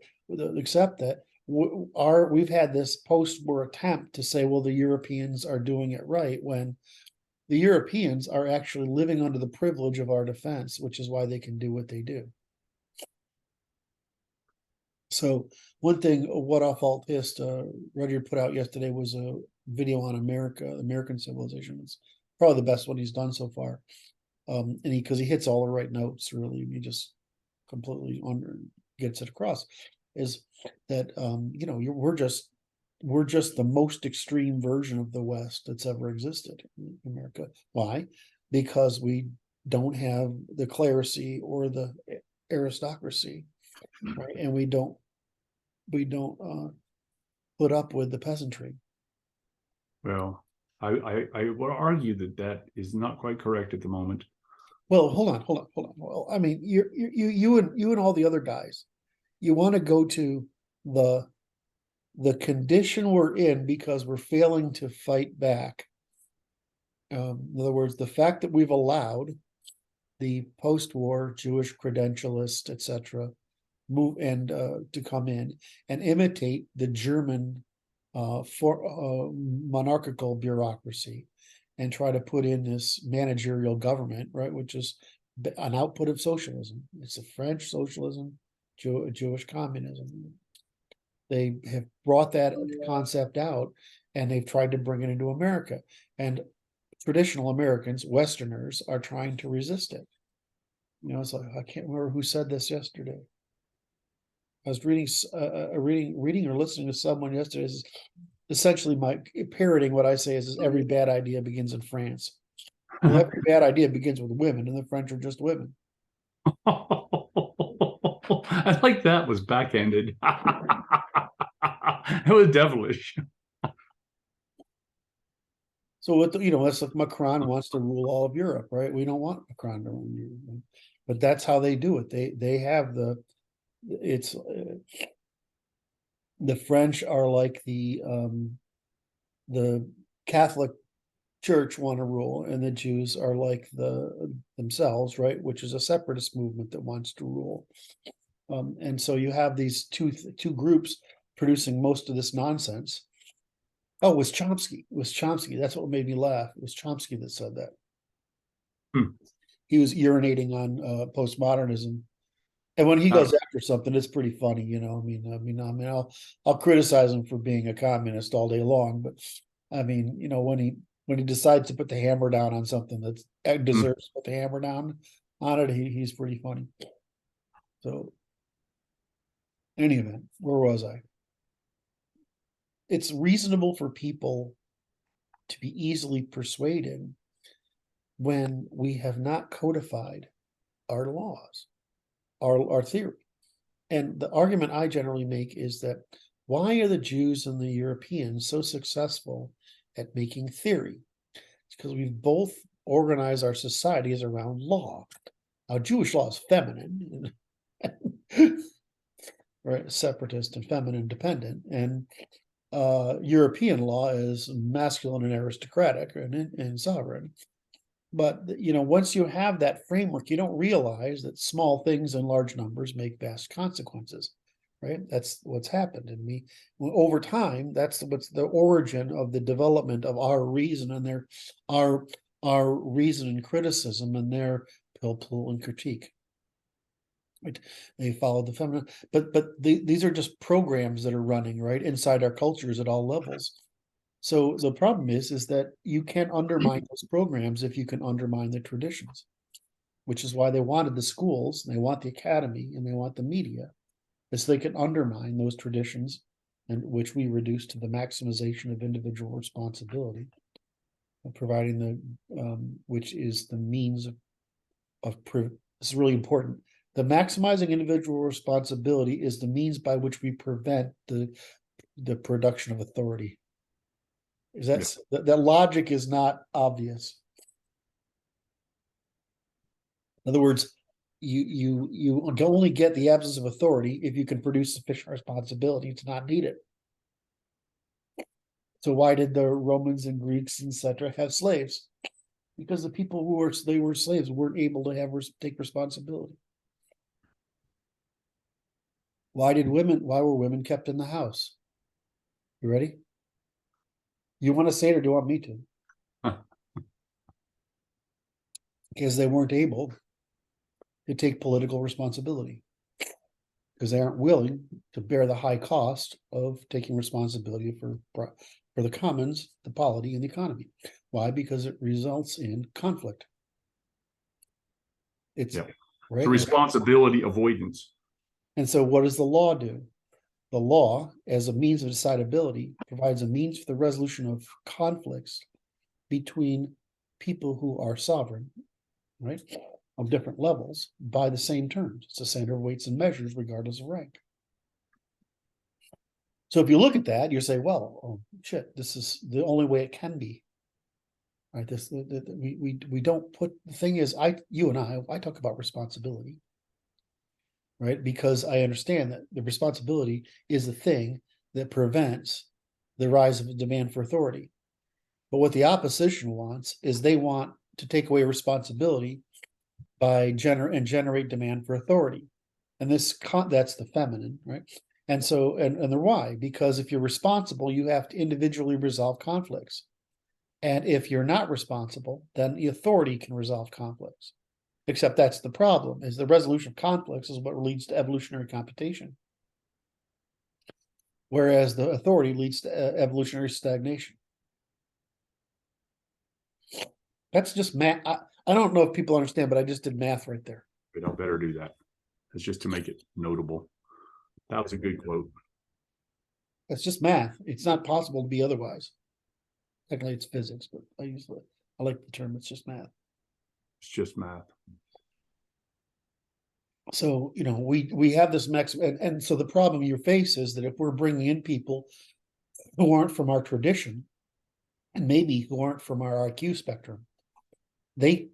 except that we've had this post-war attempt to say, well, the Europeans are doing it right, when the Europeans are actually living under the privilege of our defense, which is why they can do what they do. So one thing, What Off Alt Hist, Rudyard put out yesterday was a video on American civilization. It's probably the best one he's done so far. And because he hits all the right notes, really, he just completely gets it across. Is that we're just the most extreme version of the West that's ever existed in America. Why? Because we don't have the clerisy or the aristocracy, right? And we don't put up with the peasantry. Well, I would argue that is not quite correct at the moment. Well, hold on. Well, I mean, you and all the other guys, you want to go to the condition we're in because we're failing to fight back. In other words, the fact that we've allowed the post-war Jewish credentialists, etc., move and to come in and imitate the German monarchical bureaucracy and try to put in this managerial government, right, which is an output of socialism. It's a French socialism Jewish communism. They have brought that concept out, and they've tried to bring it into America. And traditional Americans, Westerners, are trying to resist it. It's like, I can't remember who said this yesterday. I was reading or listening to someone yesterday. This is essentially my parroting what I say is every bad idea begins in France. Well, every bad idea begins with women, and the French are just women. I like that was backhanded. It was devilish. So that's like Macron wants to rule all of Europe, right? We don't want Macron to rule Europe, but that's how they do it. They have the French are like the Catholic Church want to rule, and the Jews are like themselves, right? Which is a separatist movement that wants to rule. And so you have these two groups producing most of this nonsense. Oh, it was Chomsky. It was Chomsky. That's what made me laugh. It was Chomsky that said that. He was urinating on postmodernism. And when he goes after something, it's pretty funny, I'll criticize him for being a communist all day long, but when he decides to put the hammer down on something that deserves to put the hammer down on it, he's pretty funny. So, in any event, where was I? It's reasonable for people to be easily persuaded when we have not codified our laws, our theory. And the argument I generally make is that why are the Jews and the Europeans so successful at making theory? It's because we've both organized our societies around law. Now, Jewish law is feminine, right? Separatist and feminine dependent. And European law is masculine and aristocratic and sovereign. But once you have that framework, you don't realize that small things in large numbers make vast consequences, right? That's what's happened in me over time. That's what's the origin of the development of our reason and our reason and criticism and their pill and critique. Right? They follow the feminine, but these are just programs that are running right inside our cultures at all levels. So the problem is that you can't undermine those programs if you can undermine the traditions, which is why they wanted the schools, and they want the academy, and they want the media, is so they can undermine those traditions, and which we reduce to the maximization of individual responsibility, providing which is the means of this is really important. The maximizing individual responsibility is the means by which we prevent the production of authority. That logic is not obvious. In other words, you only get the absence of authority if you can produce sufficient responsibility to not need it. So why did the Romans and Greeks, etc., have slaves? Because the people who were slaves weren't able to take responsibility. Why were women kept in the house? You ready? You want to say it or do you want me to? Because they weren't able to take political responsibility. Because they aren't willing to bear the high cost of taking responsibility for the commons, the polity, and the economy. Why? Because it results in conflict. It's right. The responsibility avoidance. And so what does the law do? The law, as a means of decidability, provides a means for the resolution of conflicts between people who are sovereign, right, of different levels by the same terms. It's a standard of weights and measures regardless of rank. So if you look at that, you say, well, oh, shit, this is the only way it can be. Right? We don't put, the thing is, you and I talk about responsibility. Right? Because I understand that the responsibility is the thing that prevents the rise of the demand for authority. But what the opposition wants is they want to take away responsibility by generate demand for authority. And that's the feminine, right? And so, and they're why? Because if you're responsible, you have to individually resolve conflicts. And if you're not responsible, then the authority can resolve conflicts. Except that's the problem, is the resolution of conflicts is what leads to evolutionary computation. Whereas the authority leads to evolutionary stagnation. That's just math. I don't know if people understand, but I just did math right there. But I'll better do that. It's just to make it notable. That was a good quote. It's just math. It's not possible to be otherwise. Technically, it's physics, but I like the term. It's just math. It's just math. So, you know, we have this max, and so the problem you face is that if we're bringing in people who aren't from our tradition, and maybe who aren't from our IQ spectrum, they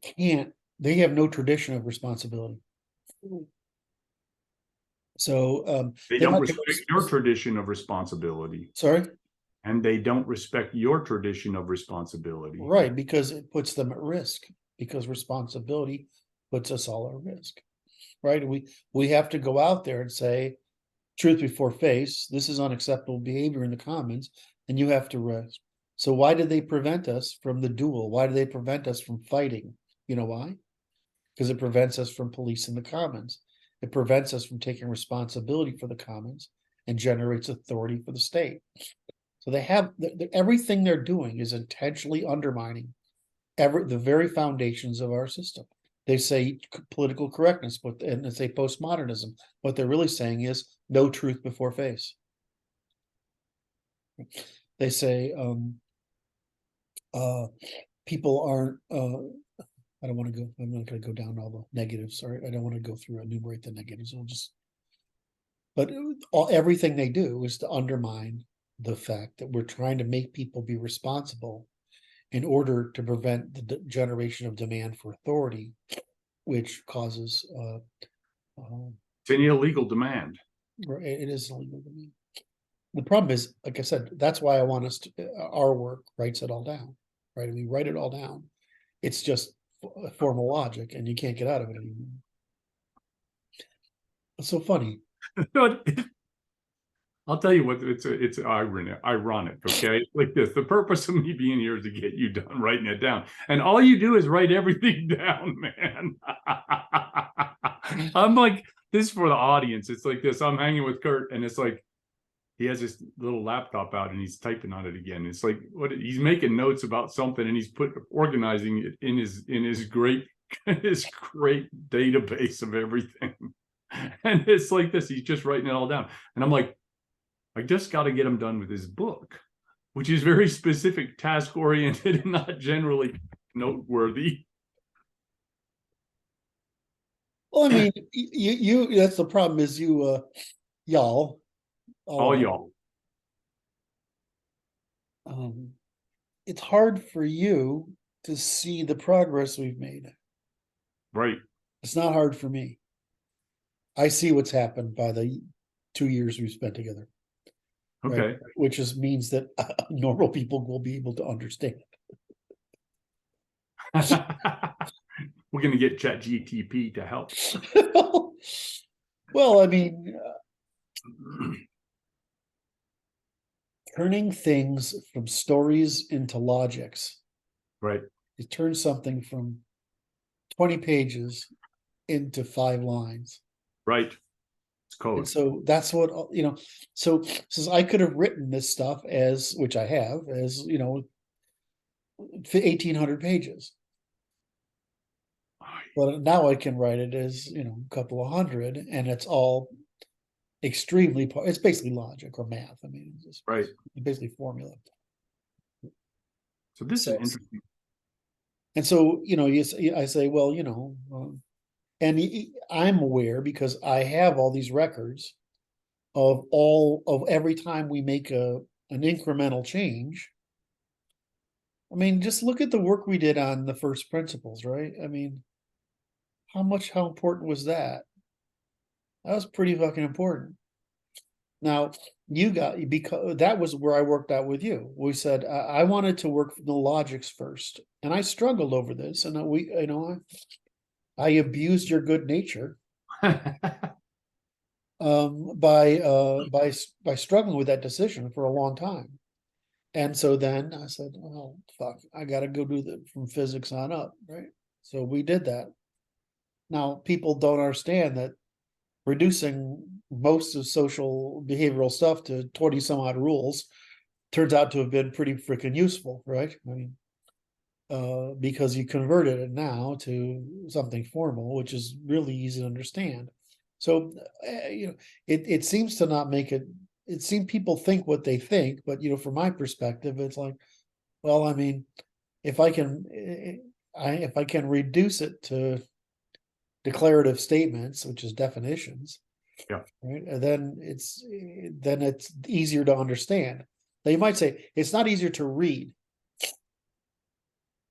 have no tradition of responsibility. So they don't respect your tradition of responsibility. Sorry? And they don't respect your tradition of responsibility. Right, because it puts them at risk, because responsibility puts us all at risk. Right? We have to go out there and say, truth before face, this is unacceptable behavior in the commons, and you have to rest. So why did they prevent us from the duel? Why do they prevent us from fighting? You know why? Because it prevents us from policing the commons. It prevents us from taking responsibility for the commons and generates authority for the state. So they have everything they're doing is intentionally undermining the very foundations of our system. They say political correctness, and they say postmodernism. What they're really saying is no truth before face. They say people aren't. I don't want to go. I'm not going to go down all the negatives. Sorry, I don't want to go through enumerate the negatives. But everything they do is to undermine the fact that we're trying to make people be responsible in order to prevent the generation of demand for authority, which causes it's an illegal demand. It is an illegal demand. The problem is, like I said, that's why I want us to, our work writes it all down, right? We write it all down. It's just formal logic, and you can't get out of it anymore. It's so funny. I'll tell you what, it's ironic, okay? Like this, the purpose of me being here is to get you done writing it down. And all you do is write everything down, man. I'm like, this for the audience. It's like this. I'm hanging with Kurt, and it's like, he has this little laptop out and he's typing on it again. It's like, what he's making notes about something and he's organizing it in his great database of everything. And it's like this, he's just writing it all down. And I'm like, I just got to get him done with his book, which is very specific, task oriented, and not generally noteworthy. Well, I mean, you that's the problem is y'all. All y'all. It's hard for you to see the progress we've made. Right. It's not hard for me. I see what's happened by the 2 years we've spent together. Okay. Right? Which means that normal people will be able to understand. We're going to get ChatGPT to help. Well, I mean, turning things from stories into logics. Right. You turn something from 20 pages into 5 lines. Right. It's code. And so that's what, so since I could have written this stuff which I have, as, 1,800 pages. But now I can write it as, a couple of hundred, and it's all it's basically logic or math. I mean, it's just right. Basically formula. So this is interesting. And so, I say, well, and I'm aware because I have all these records of every time we make an incremental change. I mean, just look at the work we did on the first principles, right? I mean, how important was that? That was pretty fucking important. Now, because that was where I worked out with you. We said, I wanted to work the logics first, and I struggled over this, and I abused your good nature by struggling with that decision for a long time. And so then I said, oh, fuck, I got to go do from physics on up, right? So we did that. Now, people don't understand that reducing most of social behavioral stuff to 20 some odd rules turns out to have been pretty freaking useful, right? I mean, because you converted it now to something formal, which is really easy to understand. So, it seems to not make it. It seems people think what they think, but from my perspective, it's like, well, I mean, if I can, if I can reduce it to declarative statements, which is definitions, Yeah. right, and then it's easier to understand. Now you might say it's not easier to read,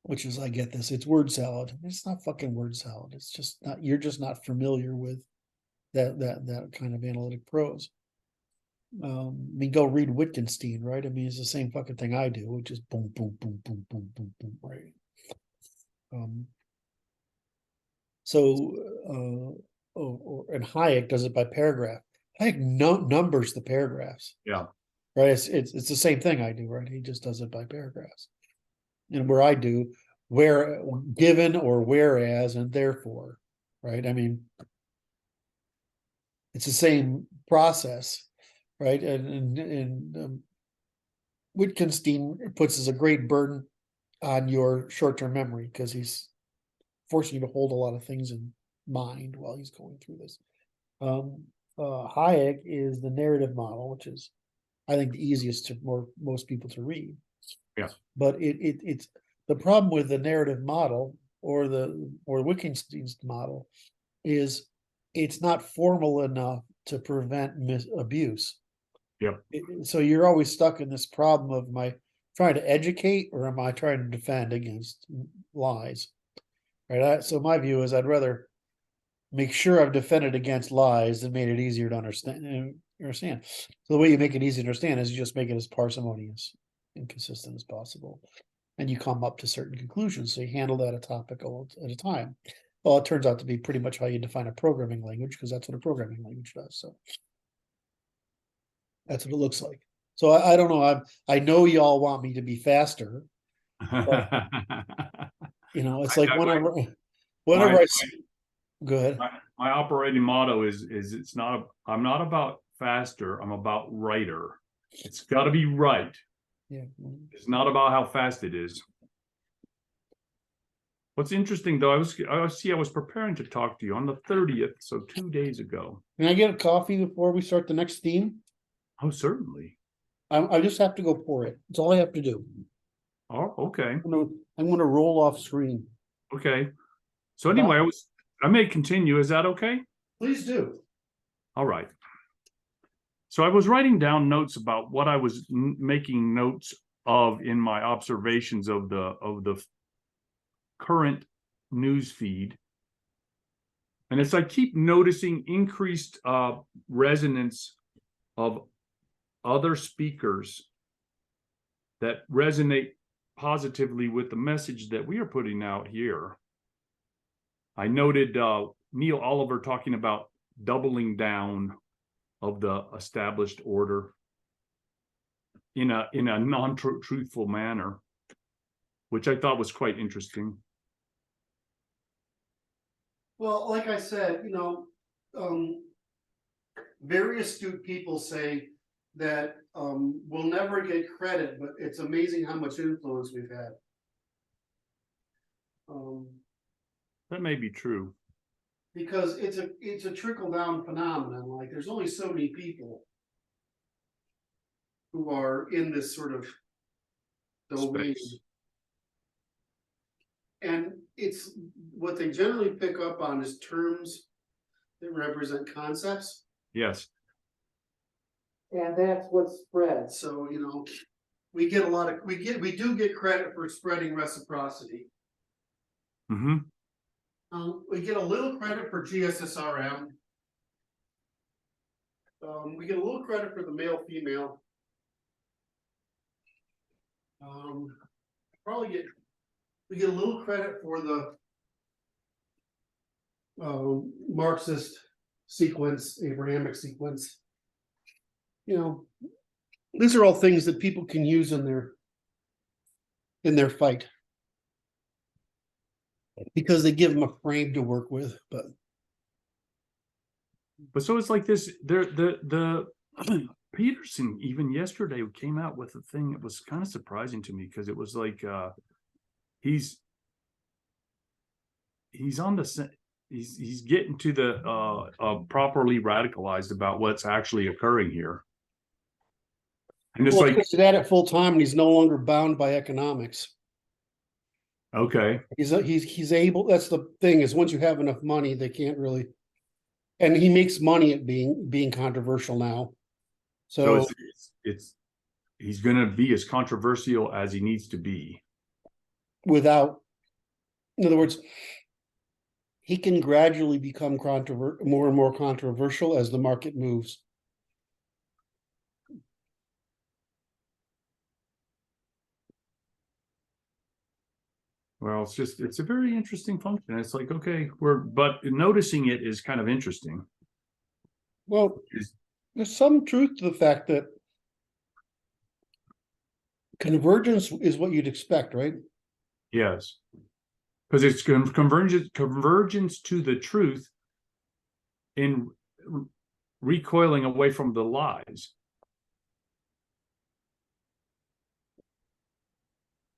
which is, I get this, it's word salad. It's not fucking word salad. It's just not, you're just not familiar with that kind of analytic prose. I mean, go read Wittgenstein, right? I mean, it's the same fucking thing I do, which is boom, boom, boom, boom, boom, boom, boom, right? And Hayek does it by paragraph. Hayek numbers the paragraphs, Yeah. right? It's the same thing I do, right? He just does it by paragraphs. And where I do, where, given, or whereas, and therefore, right? I mean, it's the same process, right? And Wittgenstein puts as a great burden on your short-term memory because he's forcing you to hold a lot of things in mind while he's going through this. Hayek is the narrative model, which is, I think, the easiest to most people to read. Yeah. But it's the problem with the narrative model or Wittgenstein's model is it's not formal enough to prevent abuse. Yep. So you're always stuck in this problem of, am I trying to educate or am I trying to defend against lies? Right. So my view is I'd rather make sure I've defended against lies and made it easier to understand. So the way you make it easy to understand is you just make it as parsimonious and consistent as possible. And you come up to certain conclusions. So you handle that a topic at a time. Well, it turns out to be pretty much how you define a programming language, because that's what a programming language does. So that's what it looks like. So I don't know. I know y'all want me to be faster. It's like whenever I go ahead. My operating motto is it's not, I'm not about faster, I'm about righter. It's got to be right. Yeah. It's not about how fast it is. What's interesting though, I was preparing to talk to you on the 30th, so 2 days ago. Can I get a coffee before we start the next theme? Oh, certainly. I just have to go pour it. That's all I have to do. Oh, okay. I'm gonna roll off screen. Okay. So anyway, I may continue. Is that okay? Please do. All right. So I was writing down notes about what I was making notes of in my observations of the current news feed. And as I keep noticing increased resonance of other speakers that resonate positively with the message that we are putting out here. I noted Neil Oliver talking about doubling down of the established order in a non-truthful manner, which I thought was quite interesting. Well, like I said, very astute people say that we'll never get credit, but it's amazing how much influence we've had. That may be true. Because it's a trickle down phenomenon. Like, there's only so many people who are in this sort of domain. Space. And it's what they generally pick up on is terms that represent concepts. Yes. And that's what spreads. So, we do get credit for spreading reciprocity. Mm-hmm. We get a little credit for GSSRM. We get a little credit for the male-female. We get a little credit for the Marxist sequence, Abrahamic sequence. These are all things that people can use in their fight. Because they give them a frame to work with, but so it's like this, the Peterson even yesterday came out with a thing that was kind of surprising to me, because it was like, he's on the, he's getting to the properly radicalized about what's actually occurring here. And it's well, like, he's at it full time and he's no longer bound by economics. okay, He's able, that's the thing, is once you have enough money, they can't really, and he makes money at being controversial now. so So it's he's going to be as controversial as he needs to be. without, in other words, he can gradually become more and more controversial as the market moves. Well, it's a very interesting function. It's like, okay, but noticing it is kind of interesting. Well, Is- there's some truth to the fact that convergence is what you'd expect, right? Yes, because it's convergence to the truth in recoiling away from the lies.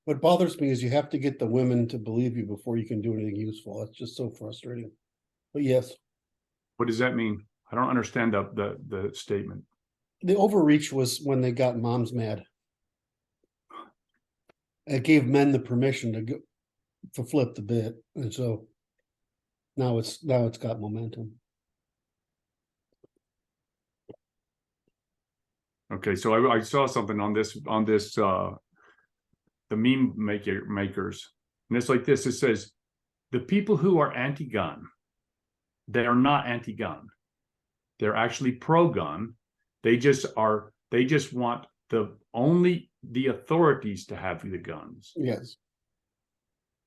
What bothers me is you have to get the women to believe you before you can do anything useful. That's just so frustrating. But yes, What does that mean? I don't understand the statement. the overreach was when they got moms mad. It gave men the permission to flip the bit, and so now it's got momentum. Okay, so I saw something on this the meme makers, and it's like this. It says the people who are anti-gun, they are not anti-gun. They're actually pro-gun. They just want only the authorities to have the guns. Yes.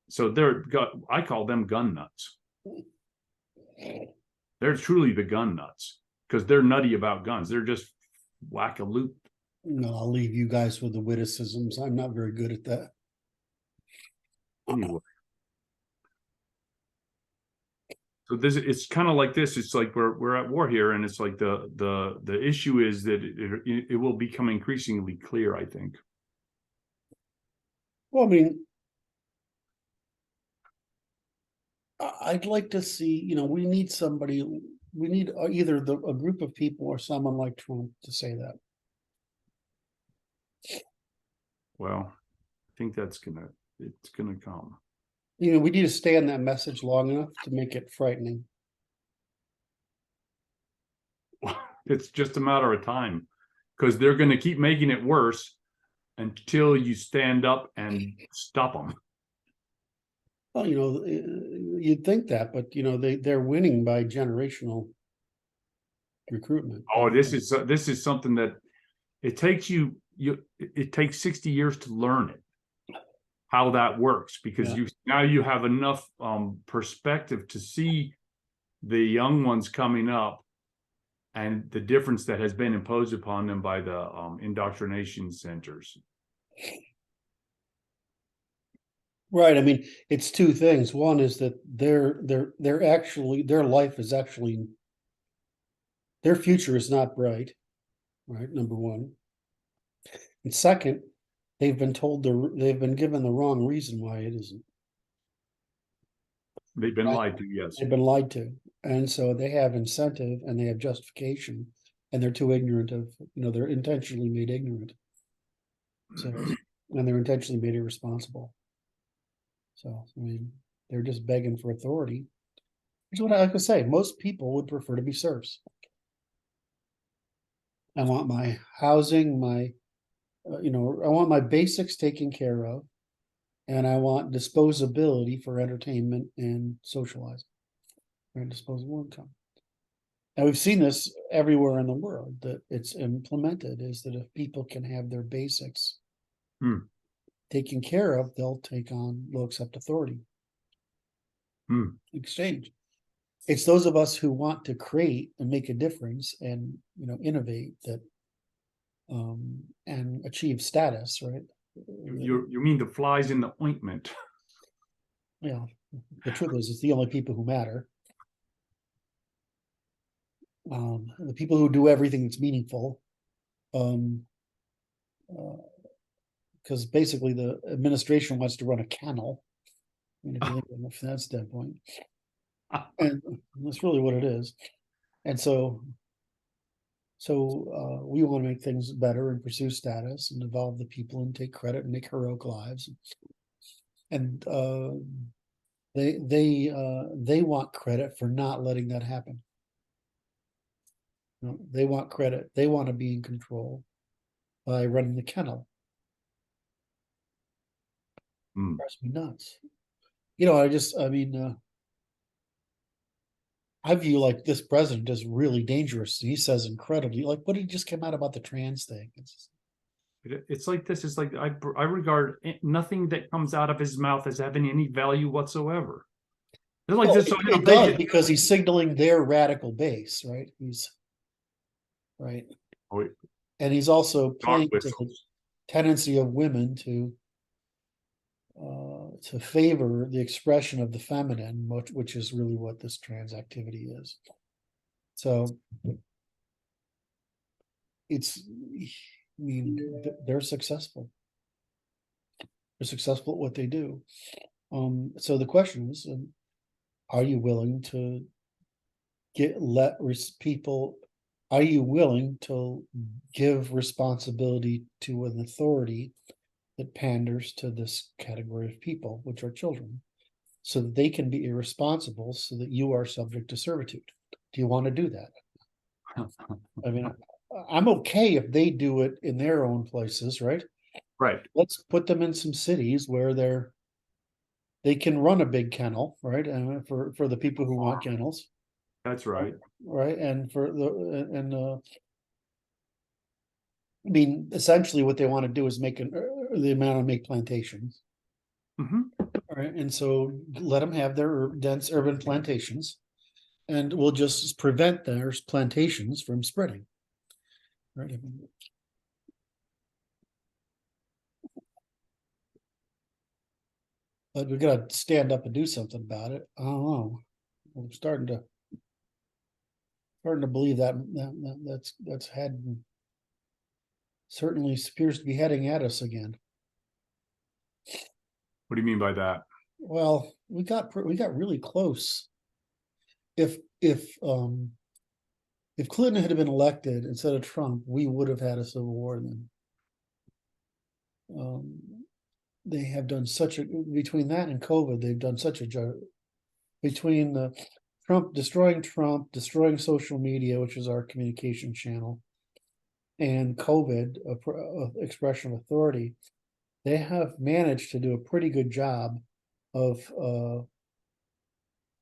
So I call them gun nuts. They're truly the gun nuts, because they're nutty about guns. They're just whack a loop. No, I'll leave you guys with the witticisms. I'm not very good at that. Anyway. So it's kind of like this. It's like we're at war here, and it's like the issue is that it will become increasingly clear, I think. Well, I mean, I'd like to see, we need somebody, we need either a group of people or someone like Trump to say that. Well, I think it's gonna come. We need to stay on that message long enough to make it frightening. It's just a matter of time, because they're going to keep making it worse until you stand up and stop them. Well, you'd think that, but they're winning by generational recruitment. Oh, this is something that it takes it takes 60 years to learn it, how that works, because you have enough perspective to see the young ones coming up and the difference that has been imposed upon them by the indoctrination centers. Right. I mean, it's two things. One is that their life is actually, their future is not bright. Right. Number one. And second, they've been given the wrong reason why it isn't. They've been lied to, yes. They've been lied to. And so they have incentive and they have justification, and they're too ignorant they're intentionally made ignorant. So, and they're intentionally made irresponsible. So, I mean, they're just begging for authority. Which is what I like to say. Most people would prefer to be serfs. I want my housing, I want my basics taken care of, and I want disposability for entertainment and socializing, and disposable income. And we've seen this everywhere in the world, that it's implemented, is that if people can have their basics taken care of, they'll accept authority. Exchange. It's those of us who want to create and make a difference and innovate that and achieve status, right? You mean the flies in the ointment? you know, the truth is, it's the only people who matter. The people who do everything that's meaningful. Because basically the administration wants to run a kennel. I mean, if you think of it from that standpoint, and that's really what it is. And so we want to make things better and pursue status and involve the people and take credit and make heroic lives. And they want credit for not letting that happen. You know, they want credit. They want to be in control by running the kennel. Drives me nuts. You know, I view like this president is really dangerous. He says incredibly, like what he just came out about the trans thing. It's like this. It's like I regard nothing that comes out of his mouth as having any value whatsoever. It's like this. It does because he's signaling their radical base, right? He's right, and he's also playing to the tendency of women to favor the expression of the feminine, which is really what this trans activity is. So it's, I mean, they're successful. They're successful at what they do. So the question is, are you willing to people? Are you willing to give responsibility to an authority that panders to this category of people, which are children, so that they can be irresponsible, so that you are subject to servitude? Do you want to do that? I mean, I'm okay if they do it in their own places, right? Right. Let's put them in some cities where they can run a big kennel, right? And for the people who want kennels. That's right. Right, and I mean, essentially, what they want to do is make make plantations. All right, and so let them have their dense urban plantations, and we'll just prevent their plantations from spreading. Right. But we got to stand up and do something about it. I don't know. I'm starting to believe that's certainly appears to be heading at us again. What do you mean by that? Well, we got really close. If Clinton had been elected instead of Trump, we would have had a civil war then. They have done between that and COVID, they've done such a job. Between the destroying social media, which is our communication channel, and COVID, expression of authority, they have managed to do a pretty good job of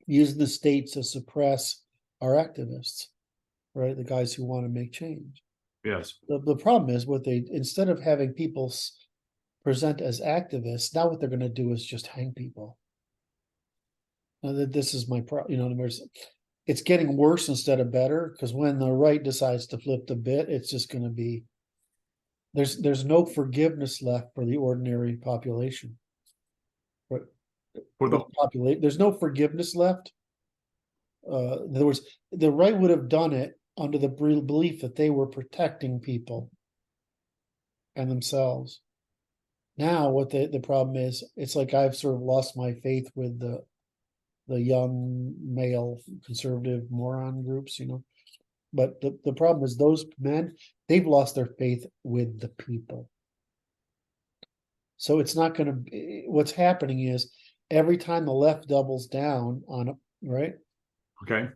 using the state to suppress our activists, right? The guys who want to make change. Yes. The problem is instead of having people present as activists, now what they're going to do is just hang people. This is my problem. You know, it's getting worse instead of better, because when the right decides to flip the bit, it's just going to be there's no forgiveness left for the ordinary population. There's no forgiveness left. In other words, the right would have done it under the belief that they were protecting people and themselves. Now, what the problem is, it's like I've sort of lost my faith with the young male conservative moron groups, you know. But the problem is those men, they've lost their faith with the people. So it's not going to. What's happening is every time the left doubles down on it, right? Okay.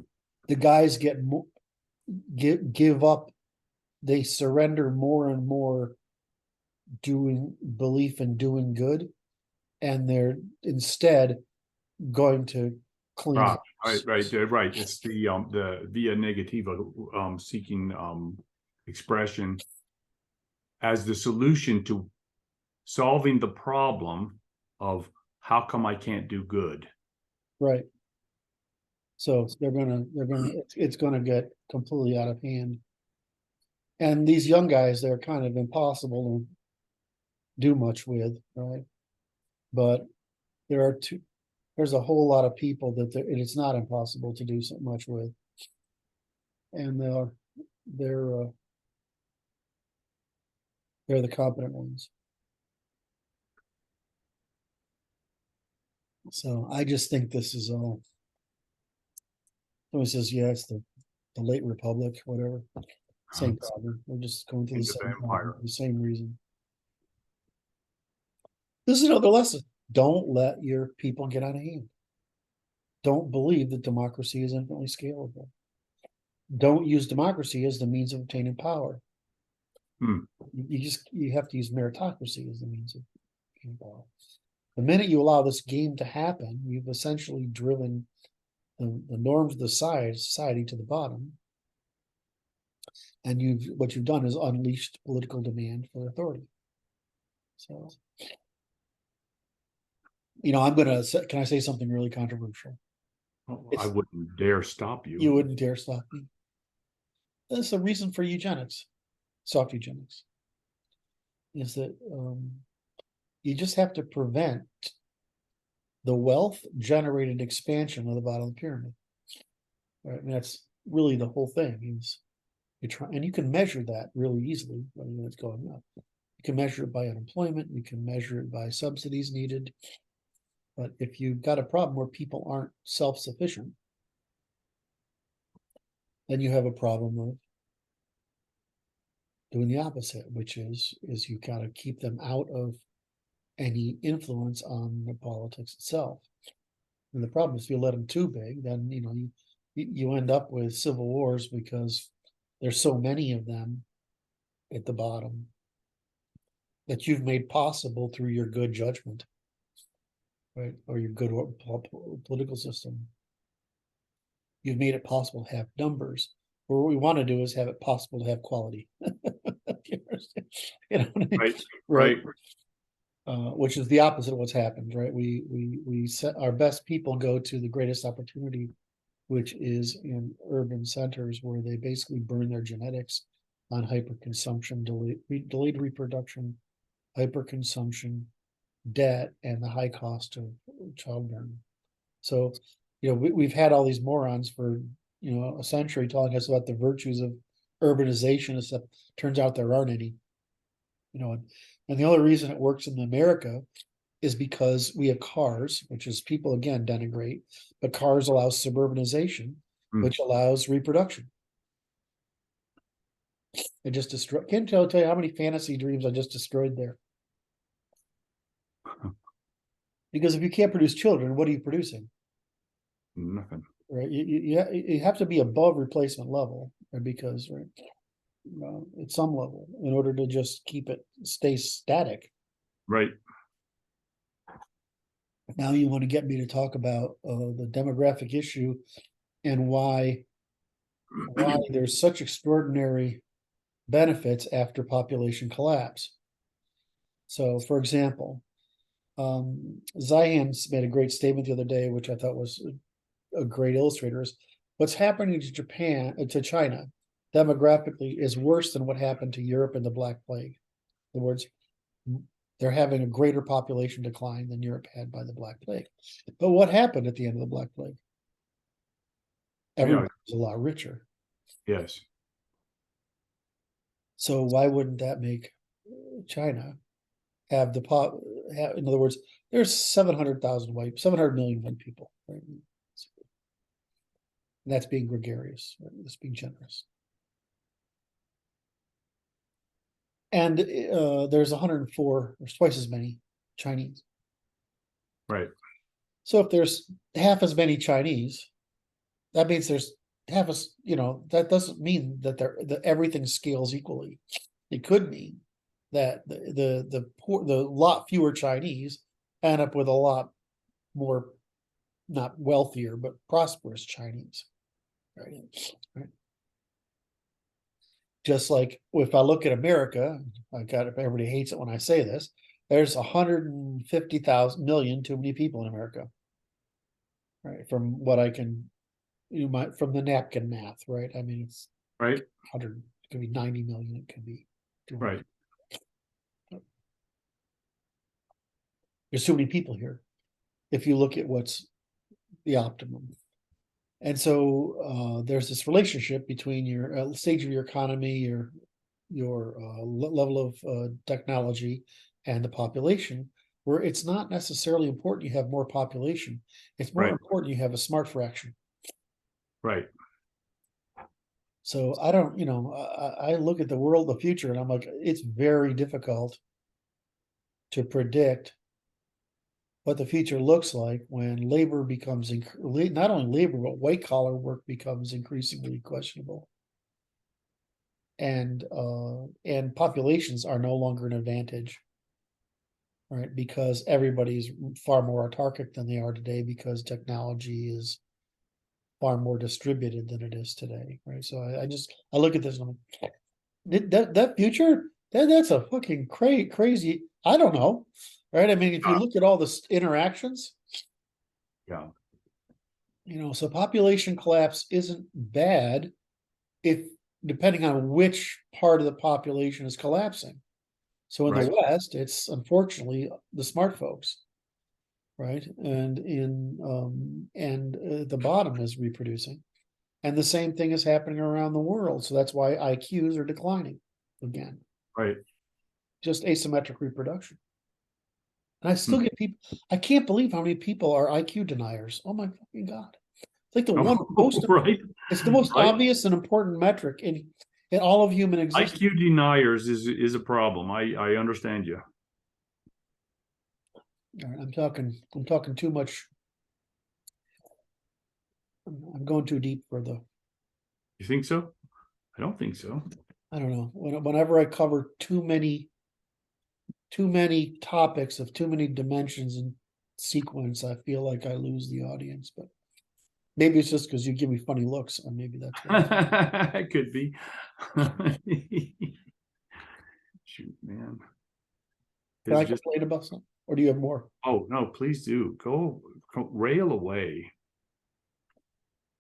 The guys give up. They surrender more and more belief in doing good, and they're instead going to clean up. Right. It's the via negativa seeking expression as the solution to solving the problem of how come I can't do good. Right. So it's gonna get completely out of hand. And these young guys, they're kind of impossible to do much with, right? But there are there's a whole lot of people that it's not impossible to do so much with. And they're the competent ones. So I just think this is all. Someone says, yeah, it's the late Republic, whatever. Same problem. We're just going through the It's a same vampire. problem, the same reason. This is another lesson. Don't let your people get out of hand. Don't believe that democracy is infinitely scalable. Don't use democracy as the means of obtaining power. Hmm. You have to use meritocracy as the means of obtaining power. The minute you allow this game to happen, you've essentially driven the norms of the society to the bottom. And what you've done is unleashed political demand for authority. So, can I say something really controversial? I wouldn't dare stop you. You wouldn't dare stop me. That's the reason for eugenics, soft eugenics, is that you just have to prevent the wealth generated expansion of the bottom of the pyramid. Right? And that's really the whole thing. Is you try, and you can measure that really easily when it's going up. You can measure it by unemployment. You can measure it by subsidies needed. But if you've got a problem where people aren't self-sufficient, then you have a problem of doing the opposite, which is you got to keep them out of any influence on the politics itself. And the problem is if you let them too big, then you end up with civil wars because there's so many of them at the bottom that you've made possible through your good judgment, right? Or your good political system. You've made it possible to have numbers. But what we want to do is have it possible to have quality. You know what I mean? Right. Which is the opposite of what's happened, right? We set our best people go to the greatest opportunity, which is in urban centers where they basically burn their genetics on hyperconsumption, delayed reproduction, hyperconsumption, debt, and the high cost of childbearing. So, we've had all these morons for a century telling us about the virtues of urbanization, except turns out there aren't any. And the only reason it works in America is because we have cars, which is people again denigrate, but cars allow suburbanization, which allows reproduction. It just destroyed. Can't tell you how many fantasy dreams I just destroyed there. Because if you can't produce children, what are you producing? Nothing. Right. You have to be above replacement level, because at some level in order to just stay static. Right. Now you want to get me to talk about the demographic issue and why there's such extraordinary benefits after population collapse. So, for example, Zion made a great statement the other day, which I thought was a great illustrator. Is what's happening to China demographically is worse than what happened to Europe in the Black Plague. In other words, they're having a greater population decline than Europe had by the Black Plague. But what happened at the end of the Black Plague? Everyone was a lot richer. Yes. So why wouldn't that make China have in other words, there's 700 million white people, right? And that's being gregarious, right? That's being generous. And there's 104, there's twice as many Chinese. Right. So if there's half as many Chinese, that means there's half as, that doesn't mean that everything scales equally. It could mean that the lot fewer Chinese end up with a lot more, not wealthier, but prosperous Chinese. Right. Just like if I look at America, everybody hates it when I say this, there's 150,000 million too many people in America. Right. From what I can, from the napkin math, right? I mean, it's right. 100, it could be 90 million, it could be 200. Right. There's too many people here. if you look at what's the optimum. And so there's this relationship between your stage of your economy, your level of technology, and the population, where it's not necessarily important you have more population. It's more Right. important you have a smart fraction. Right. So I don't, I look at the world, the future, and I'm like, it's very difficult to predict what the future looks like when labor becomes not only labor, but white collar work becomes increasingly questionable. And populations are no longer an advantage, right? Because everybody's far more autarkic than they are today because technology is far more distributed than it is today, right? So I look at this and I'm like, that future, that's a fucking crazy. I don't know, right? I mean, if you look at all the interactions, Yeah. so population collapse isn't bad if depending on which part of the population is collapsing. So in Right. the West, it's unfortunately the smart folks, right? And the bottom is reproducing. And the same thing is happening around the world. So that's why IQs are declining again. Right. Just asymmetric reproduction. And I still Hmm. get people, I can't believe how many people are IQ deniers. Oh my fucking God. It's like the one Oh, most right. it's the most Right. obvious and important metric in all of human existence. IQ deniers is a problem. I understand you. All right, I'm talking too much. I'm going too deep for the, You think so? I don't think so. I don't know. Whenever I cover too many topics of too many dimensions and sequence, I feel like I lose the audience. But maybe it's just because you give me funny looks, or maybe that's what It could be. Shoot, man. Can It's I just, complain about something? Or do you have more? oh no, please do. Go rail away.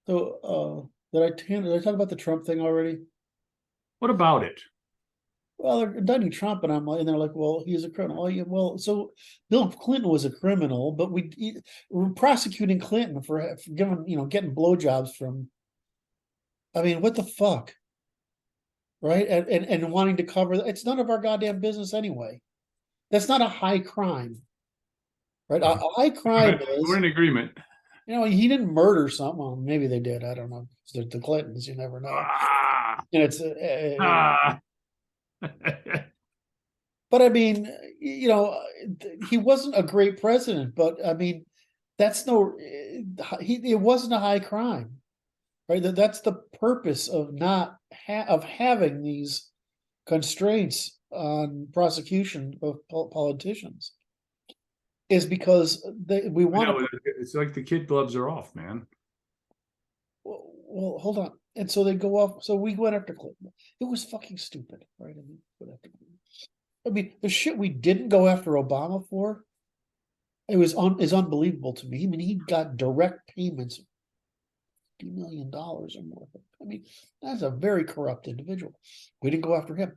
So did I talk about the Trump thing already? What about it? Well, they're indicting Trump, and and they're like, well, he's a criminal. Oh, yeah, well, so Bill Clinton was a criminal, but we're prosecuting Clinton for giving, getting blowjobs from. I mean, what the fuck, right? And wanting to cover it's none of our goddamn business anyway. That's not a high crime, right? A high crime We're is, in agreement. he didn't murder someone. Well, maybe they did. I don't know. The Clintons, you never know. Ah, And it's ah. but I mean, he wasn't a great president, but I mean, that's it wasn't a high crime, right? That's the purpose of not of having these constraints on prosecution of politicians is because we want to. It's like the kid gloves are off, man. Well, hold on. And so they go off. So we went after Clinton. It was fucking stupid, right? I mean, the shit we didn't go after Obama for, is unbelievable to me. I mean, he got direct payments, $50 million or more. I mean, that's a very corrupt individual. We didn't go after him.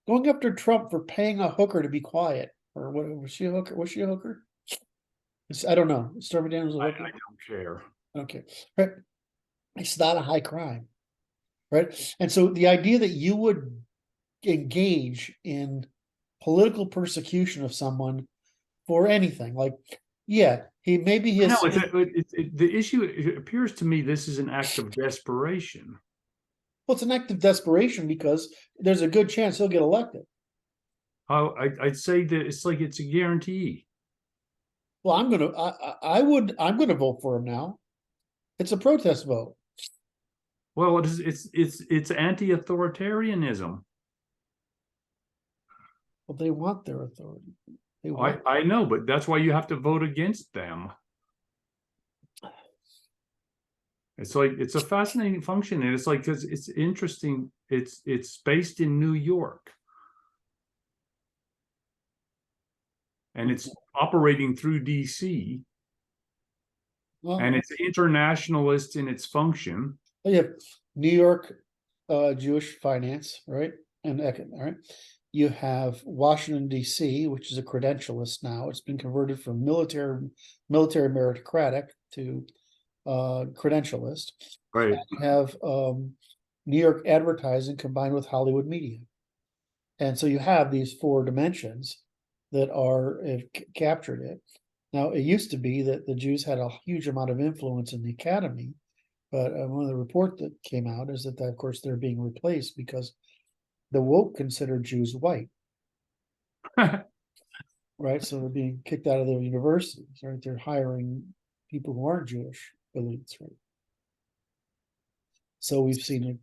Going after Trump for paying a hooker to be quiet, or what was she a hooker? Was she a hooker? I don't know. Stormy Daniels was a hooker. I don't care. Okay, right. It's not a high crime, right? And so the idea that you would engage in political persecution of someone for anything, like, yeah, maybe No, his. the issue. It appears to me this is an act of desperation. Well, it's an act of desperation because there's a good chance he'll get elected. I'd say that it's a guarantee. Well, I'm gonna vote for him now. It's a protest vote. Well, it's anti-authoritarianism. Well, they want their authority. They want. I know, but that's why you have to vote against them. It's a fascinating function, and it's like because it's interesting. It's based in New York, and it's operating through DC, Well, and it's internationalist in its function. you have New York Jewish finance, right? And right? You have Washington DC, which is a credentialist now. It's been converted from military meritocratic to credentialist. Right. You have New York advertising combined with Hollywood media. And so you have these four dimensions that have captured it. Now, it used to be that the Jews had a huge amount of influence in the academy, but one of the report that came out is that, of course, they're being replaced because the woke consider Jews white, right? So they're being kicked out of their universities, right? They're hiring people who aren't Jewish elites, right? So we've seen a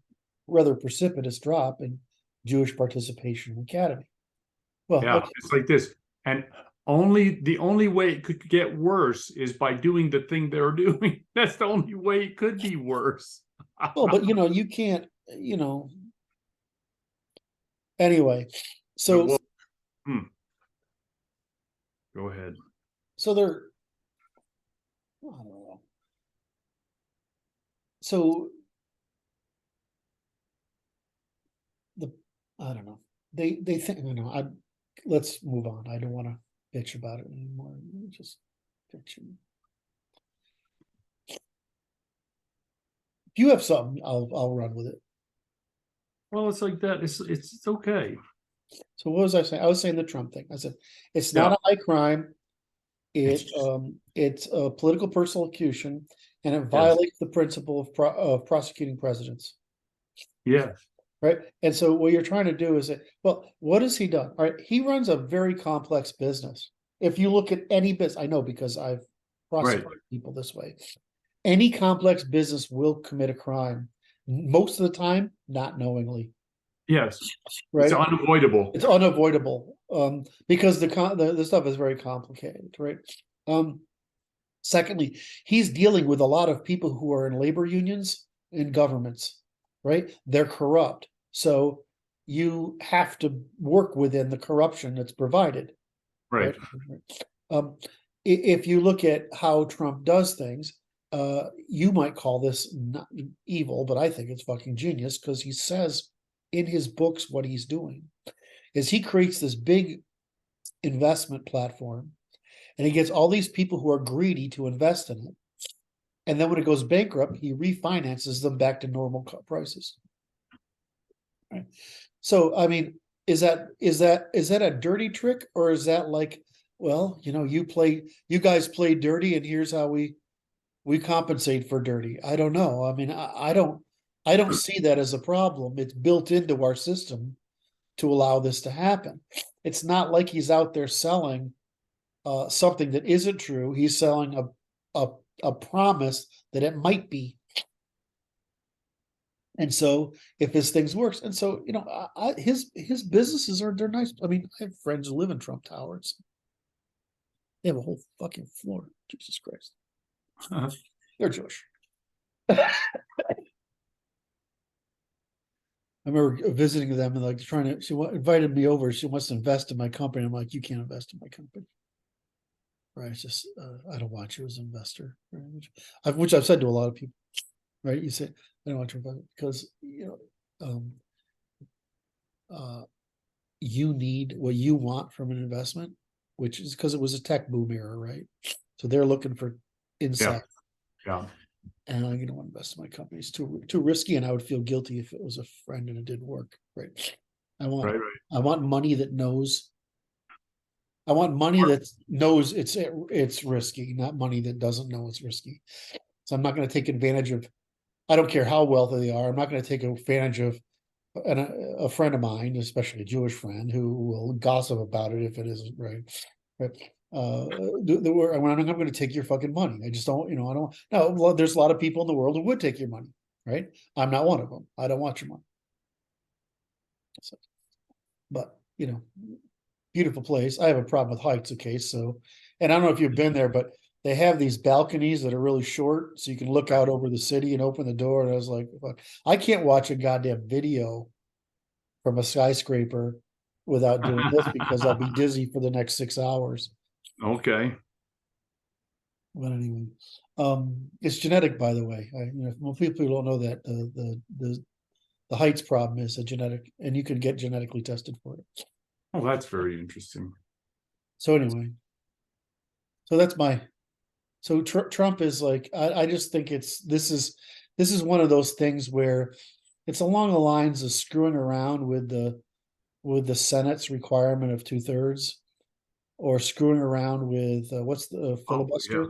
rather precipitous drop in Jewish participation in the academy. Well, Yeah, okay. it's like this. And the only way it could get worse is by doing the thing they're doing. That's the only way it could be worse. Well, but you can't, anyway. So Well, go ahead. so they're, I don't know. So I don't know. They think, let's move on. I don't want to bitch about it anymore. Just bitching. If you have something, I'll run with it. Well, it's like that. It's okay. So what was I saying? I was saying the Trump thing. I said it's not a high crime. It's a political persecution, and it violates the principle of prosecuting presidents. Yeah. Right. And so what you're trying to do is, well, what has he done? All right. He runs a very complex business. If you look at any business, I know because I've prosecuted people this way. Any complex business will commit a crime. Most of the time, not knowingly. Yes. Right. It's unavoidable. It's unavoidable. Because the stuff is very complicated, right? Secondly, he's dealing with a lot of people who are in labor unions and governments, right? They're corrupt. So you have to work within the corruption that's provided. Right. If you look at how Trump does things, you might call this not evil, but I think it's fucking genius because he says in his books what he's doing is he creates this big investment platform and he gets all these people who are greedy to invest in it. And then when it goes bankrupt, he refinances them back to normal prices. Right. So, I mean, is that a dirty trick, or is that like, well, you guys play dirty, and here's how we compensate for dirty? I don't know. I mean, I don't see that as a problem. It's built into our system to allow this to happen. It's not like he's out there selling something that isn't true. He's selling a promise that it might be. And so if his things works, and so his businesses they're nice. I mean, I have friends who live in Trump Towers. They have a whole fucking floor. Jesus Christ. They're Jewish. I remember visiting them and like she invited me over. She wants to invest in my company. I'm like, you can't invest in my company. Right. It's just, I don't want you as an investor, right? Which I've said to a lot of people, right? You say, I don't want you to invest because, you need what you want from an investment, which is because it was a tech boom era, right? So they're looking for insight. Yeah. And I don't want to invest in my company. It's too risky, and I would feel guilty if it was a friend and it didn't work. Right. I want money that knows. I want money that knows it's risky, not money that doesn't know it's risky. So I'm not going to take advantage of. I don't care how wealthy they are. I'm not going to take advantage of a friend of mine, especially a Jewish friend, who will gossip about it if it isn't right. But I'm not going to take your fucking money. I just don't. I don't. No, there's a lot of people in the world who would take your money, right? I'm not one of them. I don't want your money. So, but beautiful place. I have a problem with heights. Okay, so, and I don't know if you've been there, but they have these balconies that are really short, so you can look out over the city and open the door. And I was like, fuck, I can't watch a goddamn video from a skyscraper without doing this because I'll be dizzy for the next 6 hours. Okay. But anyway, it's genetic, by the way. Most people don't know that the heights problem is a genetic, and you can get genetically tested for it. Oh, that's very interesting. So anyway, so that's my, so Trump is like, I just think this is one of those things where it's along the lines of screwing around with the Senate's requirement of 2/3, or screwing around with what's the Oh, filibuster. yeah,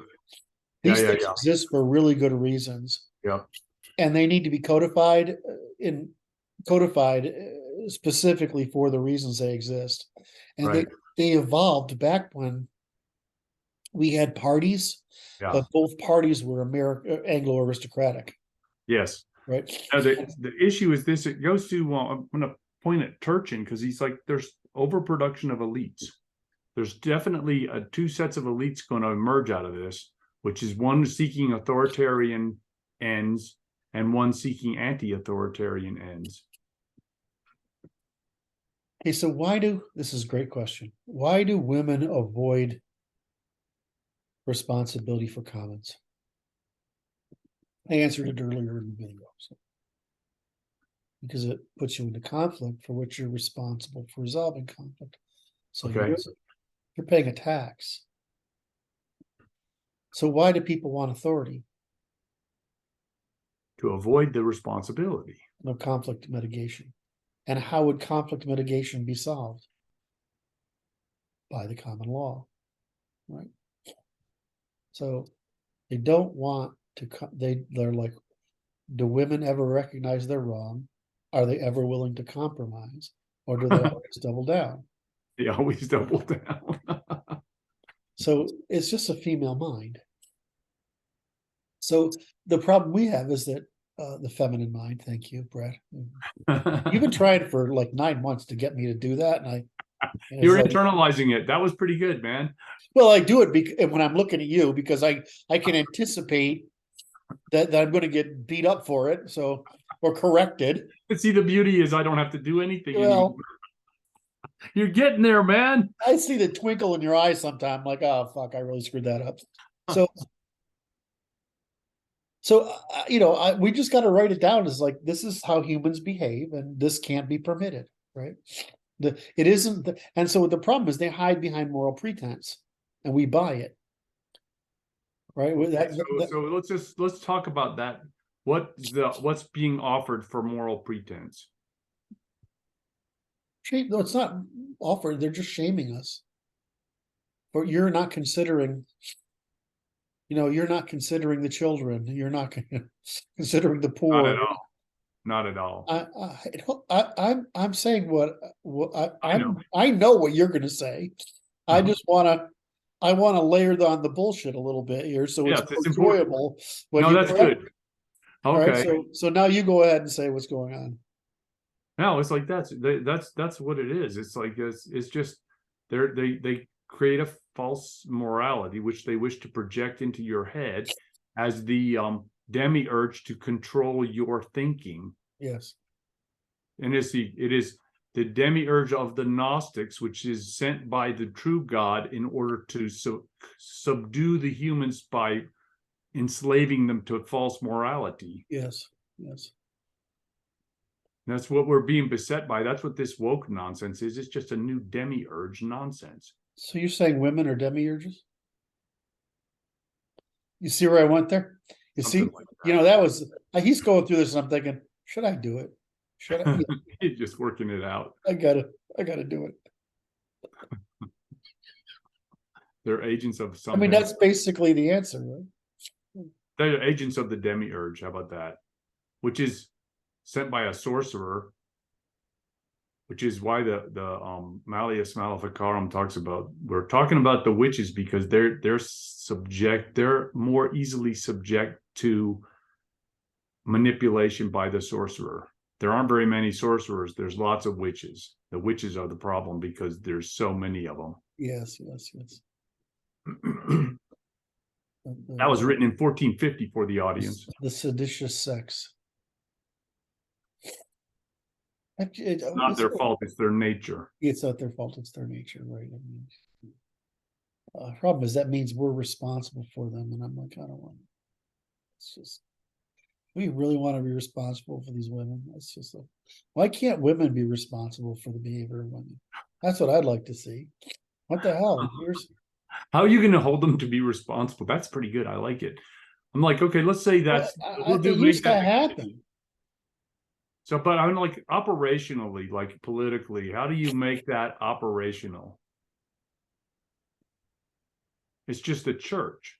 These yeah, things yeah, exist for really good reasons, yeah. and they need to be codified specifically for the reasons they exist. And Right. they evolved back when we had parties, Yeah. but both parties were Anglo aristocratic, Yes. right? Now, the issue is this: it goes to I'm going to point at Turchin because he's like, there's overproduction of elites. There's definitely two sets of elites going to emerge out of this, which is one seeking authoritarian ends and one seeking anti-authoritarian ends. Okay, so this is a great question. Why do women avoid responsibility for commons? I answered it earlier in the video. So. Because it puts you into conflict for which you're responsible for resolving conflict. So Okay. you're paying a tax. So why do people want authority? To avoid the responsibility. No conflict mitigation. And how would conflict mitigation be solved? By the common law, right? So they don't want to, they're like, do women ever recognize they're wrong? Are they ever willing to compromise? Or do they always double down? They always double down. So it's just a female mind. So the problem we have is that the feminine mind, thank you, Brett. You've been trying for like 9 months to get me to do that. And You're internalizing it. That was pretty good, man. Well, I do it when I'm looking at you because I can anticipate that I'm going to get beat up for it. So, or corrected. See, the beauty is I don't have to do anything Well, anymore. You're getting there, man. I see the twinkle in your eyes sometime, like, oh fuck, I really screwed that up. So we just got to write it down as like, this is how humans behave, and this can't be permitted, right? It isn't, and so the problem is they hide behind moral pretense, and we buy it, right? So let's talk about that. What's being offered for moral pretense? No, it's not offered. They're just shaming us. Or you're not considering. You're not considering the children. You're not considering the poor. Not at all. Not at all. I'm saying what I know what you're going to say. I just want to layer on the bullshit a little bit here, so it's enjoyable. No, that's good. Okay. Right, so now you go ahead and say what's going on. No, it's like that's what it is. It's like it's just they create a false morality which they wish to project into your head as the demiurge to control your thinking. Yes. And it is the demiurge of the Gnostics, which is sent by the true God in order to subdue the humans by enslaving them to false morality. Yes. Yes. That's what we're being beset by. That's what this woke nonsense is. It's just a new demiurge nonsense. So you're saying women are demiurges? You see where I went there? You see, like that was, he's going through this and I'm thinking, should I do it? Should I? He's just working it out. I gotta do it. They're agents of something. I mean, that's basically the answer, right? They're agents of the demiurge. How about that? Which is sent by a sorcerer, which is why the Malleus Maleficarum talks about, we're talking about the witches because they're more easily subject to manipulation by the sorcerer. There aren't very many sorcerers. There's lots of witches. The witches are the problem because there's so many of them. Yes. That was written in 1450 for the audience. The seditious sex. It's not their fault, it's their nature. It's not their fault, it's their nature, right? I mean, problem is that means we're responsible for them, and I'm like, I don't want. It's just, we really want to be responsible for these women. It's just like, why can't women be responsible for the behavior of women? That's what I'd like to see. What the hell? Here's How are you going to hold them to be responsible? That's pretty good. I like it. I'm like, okay, let's say that's we'll do it make used to that the case. happen. So, but I'm like operationally, like politically, how do you make that operational? It's just a church.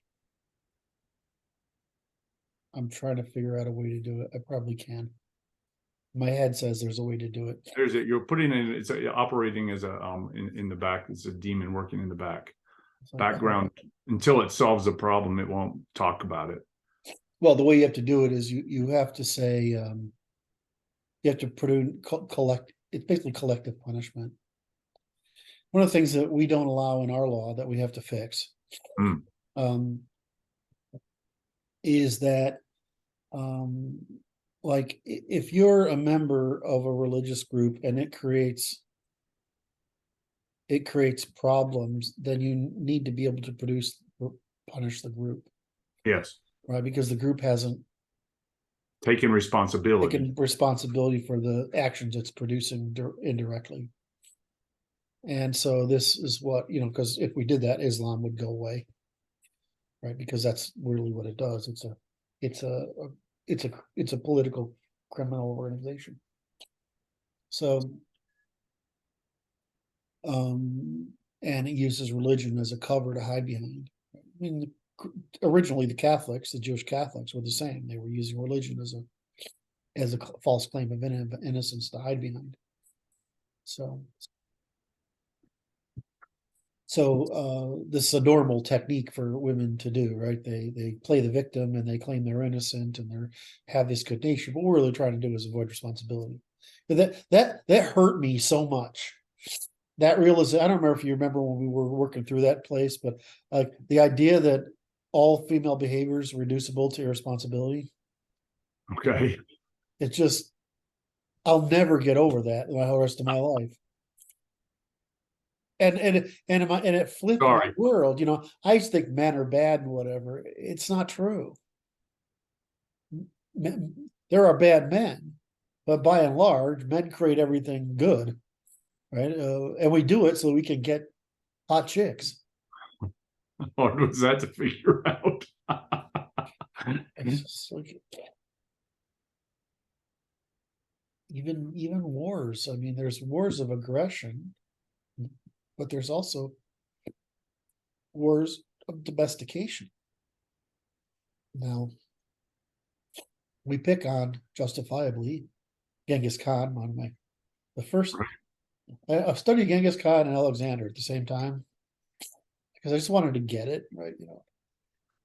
I'm trying to figure out a way to do it. I probably can. My head says there's a way to do it. There's a you're putting in it's operating as a in the back. It's a demon working in the background until it solves a problem. It won't talk about it. Well, the way you have to do it is you have to say you have to collect. It's basically collective punishment. One of the things that we don't allow in our law that we have to fix is that like if you're a member of a religious group and it creates problems, then you need to be able to punish the group. Yes. Right, because the group hasn't taken responsibility for the actions it's producing indirectly. And so this is what, because if we did that, Islam would go away. Right, because that's really what it does. It's a political criminal organization. So and it uses religion as a cover to hide behind. I mean, originally the Jewish Catholics were the same. They were using religion as a false claim of innocence to hide behind. So this is a normal technique for women to do, right? They play the victim and they claim they're innocent and have this good nature. But what we're really trying to do is avoid responsibility. But that hurt me so much. That realization, I don't remember if you remember when we were working through that place, but the idea that all female behavior is reducible to irresponsibility. Okay. It's just, I'll never get over that the rest of my life. And it flipped my world. I used to think men are bad and whatever. It's not true. There are bad men, but by and large, men create everything good, right? And we do it so we can get hot chicks. What was that to figure out? Even wars. I mean, there's wars of aggression, but there's also wars of domestication. Now, we pick on, justifiably, Genghis Khan, I've studied Genghis Khan and Alexander at the same time because I just wanted to get it, right?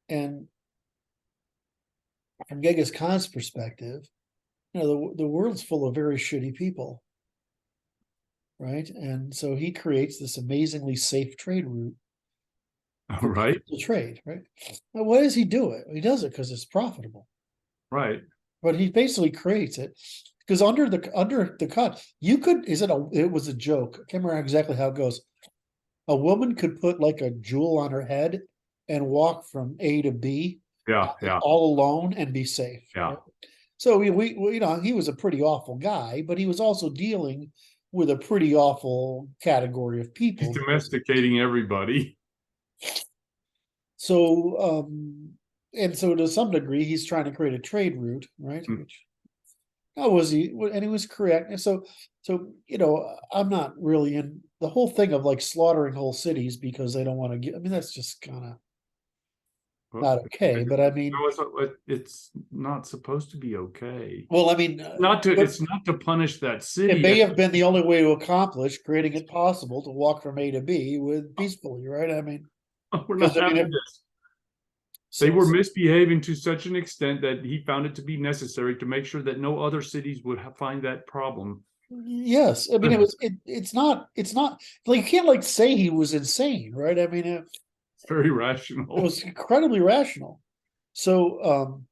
And from Genghis Khan's perspective, the world's full of very shitty people, right? And so he creates this amazingly safe trade route. Right. To trade, right? Now, why does he do it? He does it because it's profitable. Right. But he basically creates it because under the cut, it was a joke. I can't remember exactly how it goes. A woman could put like a jewel on her head and walk from A to B. Yeah. All alone and be safe. Yeah. Right? So we he was a pretty awful guy, but he was also dealing with a pretty awful category of people. He's domesticating everybody. So and so to some degree, he's trying to create a trade route, right? Which how was he? And he was correct. And so I'm not really in the whole thing of like slaughtering whole cities because they don't want to get. I mean, that's just kind of not okay. But I mean, it's not supposed to be okay. Well, I mean, it's not to punish that city. It may have been the only way to accomplish creating it possible to walk from A to B peacefully, right? I mean, we're not having this. They were misbehaving to such an extent that he found it to be necessary to make sure that no other cities would find that problem. Yes, I mean it's not like you can't like say he was insane, right? I mean, it's very rational. It was incredibly rational. So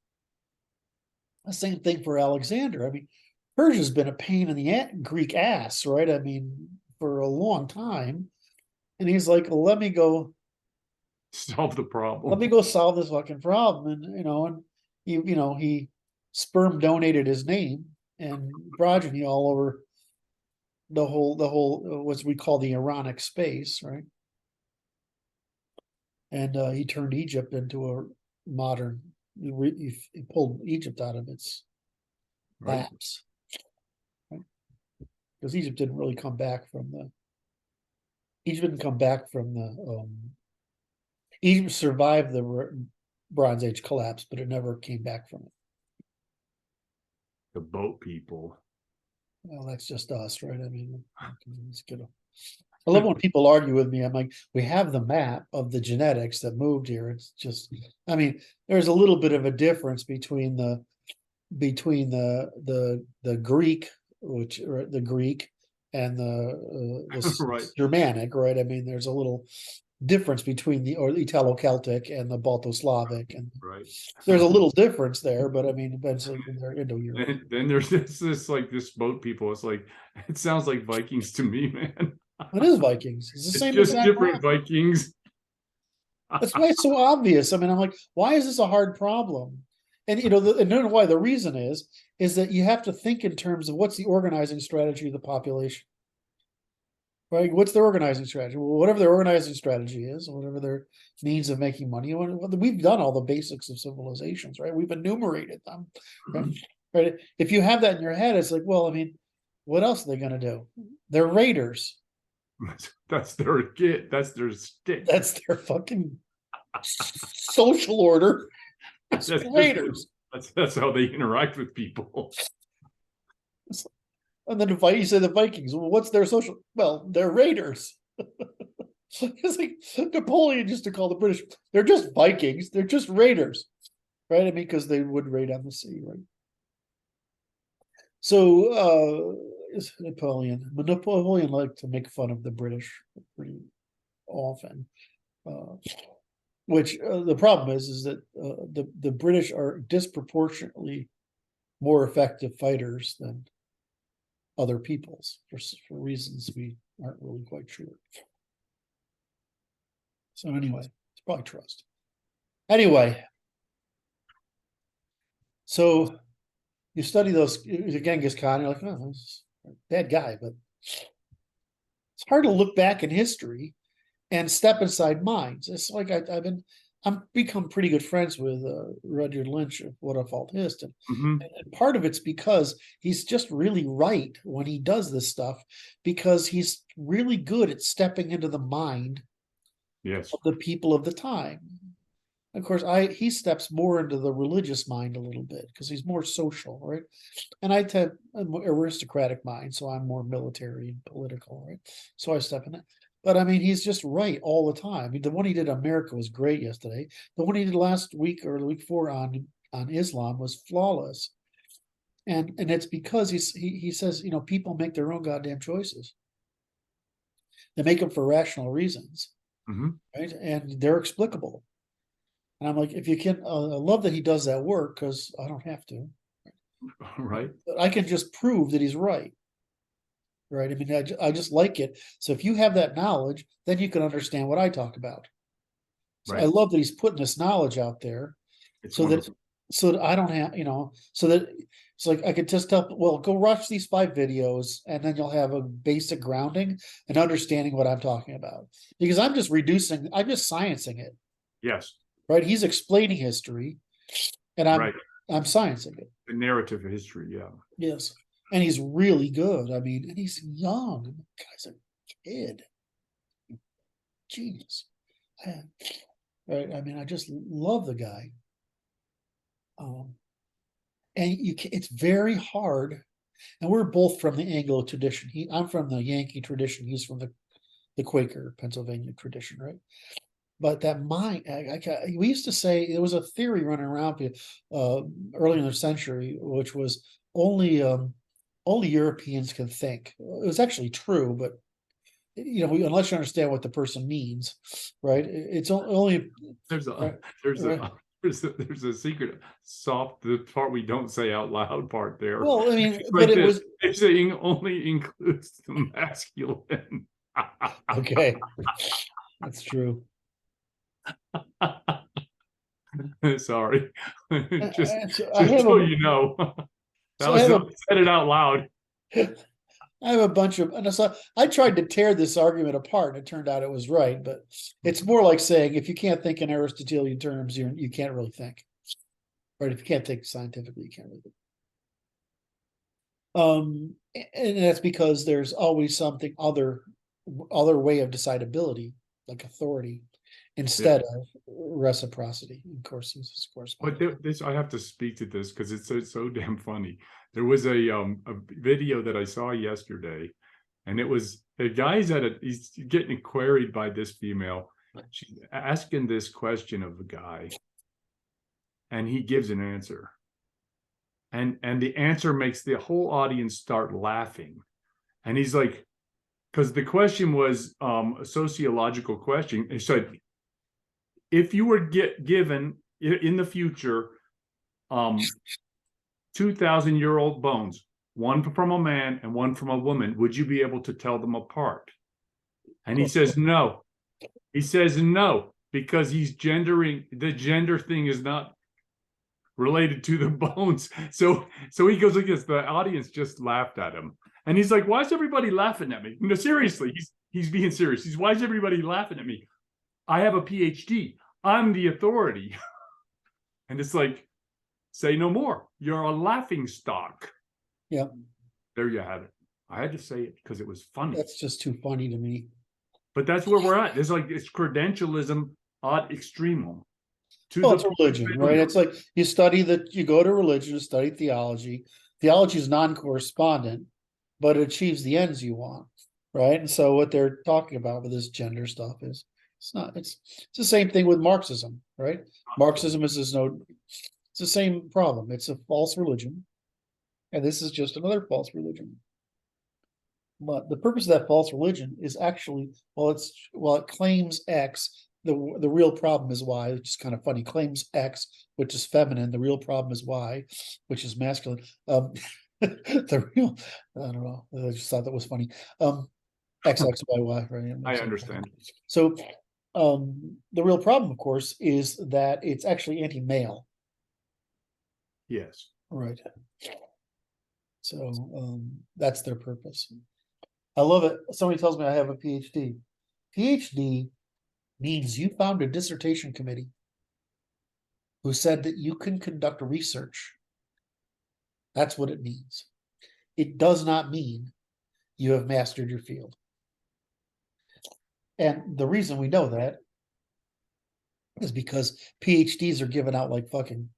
the same thing for Alexander. I mean, Persia's been a pain in the Greek ass, right? I mean, for a long time, and he's like, "Let me go solve the problem. Let me go solve this fucking problem." And he sperm donated his name and progeny all over what we call the Ironic space, right? And he turned Egypt into a modern. He pulled Egypt out of its Right. lapse, right? Because Egypt didn't really come back from the. Egypt didn't come back from the. Egypt survived the Bronze Age collapse, but it never came back from it. The boat people. Well, that's just us, right? I mean, let's get I love when people argue with me. I'm like, we have the map of the genetics that moved here. It's just, I mean, there's a little bit of a difference between the Greek, or the Greek and the Right. Germanic, right? I mean, there's a little difference between the Italo-Celtic and the Balto-Slavic, and Right. there's a little difference there, but I mean, eventually they're Indo-European. Then there's this like this boat people. It's like it sounds like Vikings to me, man. It is Vikings. It's the It's same just exact different map. Vikings. That's why it's so obvious. I mean, I'm like, why is this a hard problem? And and then why the reason is that you have to think in terms of what's the organizing strategy of the population, right? What's their organizing strategy? Well, whatever their organizing strategy is, whatever their means of making money, we've done all the basics of civilizations, right? We've enumerated them, right? Mhm. Right? If you have that in your head, it's like, well, I mean, what else are they going to do? They're raiders. That's their kid. That's their stick. That's their fucking social order. It's That's raiders. That's how they interact with people. And then you say the Vikings. Well, what's their social? Well, they're raiders. It's like Napoleon used to call the British. They're just Vikings. They're just raiders, right? I mean, because they would raid on the sea, right? So it's Napoleon. But Napoleon liked to make fun of the British pretty often. Which the problem is that the British are disproportionately more effective fighters than other peoples for reasons we aren't really quite sure. So anyway, it's probably trust. Anyway, so you study those Genghis Khan, you're like, oh, this is a bad guy, but it's hard to look back in history and step inside minds. It's like I'm become pretty good friends with Rudyard Lynch of What a Fault Hist, Mhm. and part of it's because he's just really right when he does this stuff, because he's really good at stepping into the mind Yes. of the people of the time. Of course, he steps more into the religious mind a little bit because he's more social, right? And I tend a more aristocratic mind, so I'm more military and political, right? So I step in it. But I mean, he's just right all the time. I mean, the one he did on America was great yesterday. The one he did last week or the week before on Islam was flawless. And it's because he says, people make their own goddamn choices. They make them for rational reasons, Mhm. right? And they're explicable. And I'm like, if you can, I love that he does that work because I don't have to. Right. But I can just prove that he's right. Right. I mean, I just like it. So if you have that knowledge, then you can understand what I talk about. So I Right. love that he's putting this knowledge out there It's so that wonderful. I don't have, so that it's like I could just tell, well, go watch these 5 videos and then you'll have a basic grounding and understanding what I'm talking about. Because I'm just sciencing it. Yes. Right. He's explaining history and Right. I'm sciencing it. The narrative of history. Yeah. Yes. And he's really good. I mean, and he's young. The guy's a kid. Genius. Right. I mean, I just love the guy. And it's very hard. And we're both from the Anglo tradition. I'm from the Yankee tradition. He's from the Quaker Pennsylvania tradition, right? But that mind, we used to say there was a theory running around early in the century, which was only Europeans can think. It was actually true, but unless you understand what the person means, right? It's only There's a right, there's right. a there's a secret soft the part we don't say out loud part there. Well, I mean, It's but like it this. was They're saying only includes the masculine. okay. That's true. Sorry. Just So just so you know. That so I was have said it out loud. I have a bunch of, and so I tried to tear this argument apart, and it turned out it was right. But it's more like saying if you can't think in Aristotelian terms, you can't really think. Right? If you can't think scientifically, you can't really think. And that's because there's always something other way of decidability, like authority, instead of reciprocity. Of course, But this, I have to speak to this because it's so damn funny. There was a video that I saw yesterday, and it was the guy's he's getting queried by this female. She's asking this question of the guy, and he gives an answer. And the answer makes the whole audience start laughing. And he's like, because the question was a sociological question. He said, if you were given in the future 2,000-year-old bones, one from a man and one from a woman, would you be able to tell them apart? And he says no. He says no, because he's gendering. The gender thing is not related to the bones. So he goes like this. The audience just laughed at him. And he's like, why is everybody laughing at me? No, seriously, he's being serious. Why is everybody laughing at me? I have a PhD. I'm the authority. And it's like, say no more. You're a laughing stock. Yeah. There you have it. I had to say it because it was funny. That's just too funny to me. But that's where we're at. It's like it's credentialism ad extremum. Well, it's religion, right? It's like you go to religion to study theology. Theology is non-correspondent, but it achieves the ends you want, right? And so what they're talking about with this gender stuff is it's the same thing with Marxism, right? Marxism is it's the same problem. It's a false religion, and this is just another false religion. But the purpose of that false religion is actually, it claims X, the real problem is Y, which is kind of funny. Claims X, which is feminine. The real problem is Y, which is masculine. The real, I don't know. I just thought that was funny. XXYY, right? I understand. So, the real problem, of course, is that it's actually anti-male. Yes. Right. So, that's their purpose. I love it. Somebody tells me I have a PhD. PhD means you found a dissertation committee who said that you can conduct research. That's what it means. It does not mean you have mastered your field. And the reason we know that is because PhDs are given out like fucking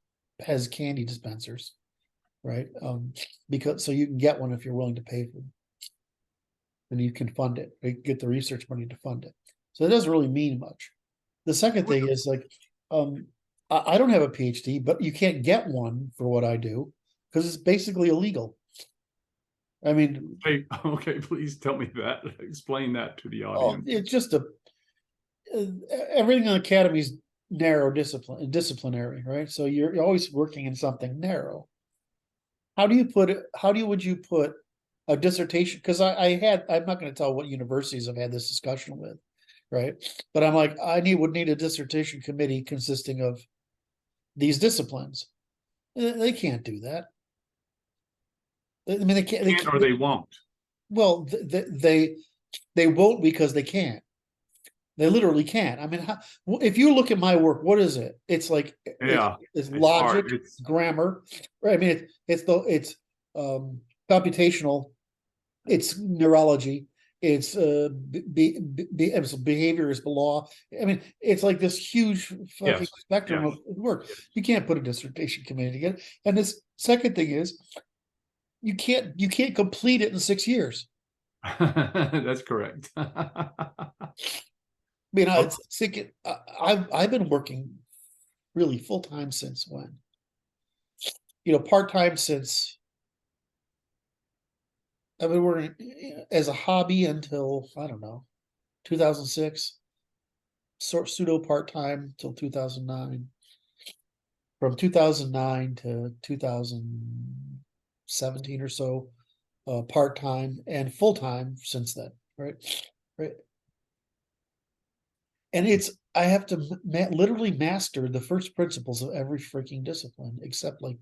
Pez candy dispensers, right? Because so you can get one if you're willing to pay for them. And you can fund it. You get the research money to fund it. So it doesn't really mean much. The second thing is like, I don't have a PhD, but you can't get one for what I do because it's basically illegal. I mean, okay, please tell me that. Explain that to the audience. It's just everything in the academy is narrow disciplinary, right? So you're always working in something narrow. Would you put a dissertation? Because I'm not going to tell what universities I've had this discussion with, right? But I'm like, would need a dissertation committee consisting of these disciplines. They can't do that. I mean, they can't, or they won't. Well, they won't because they can't. They literally can't. I mean, if you look at my work, what is it? It's like it's logic, it's grammar. Right? I mean, it's computational. It's neurology. It's behaviorist law. I mean, it's like this huge fucking spectrum of work. You can't put a dissertation committee together. And this second thing is, you can't complete it in 6 years. That's correct. I mean, I've been working really full time since when? Part time since I've been working as a hobby until, I don't know, 2006. Pseudo part time till 2009. From 2009 to 2017 or so, part time and full time since then. Right. And I have to literally master the first principles of every freaking discipline, except like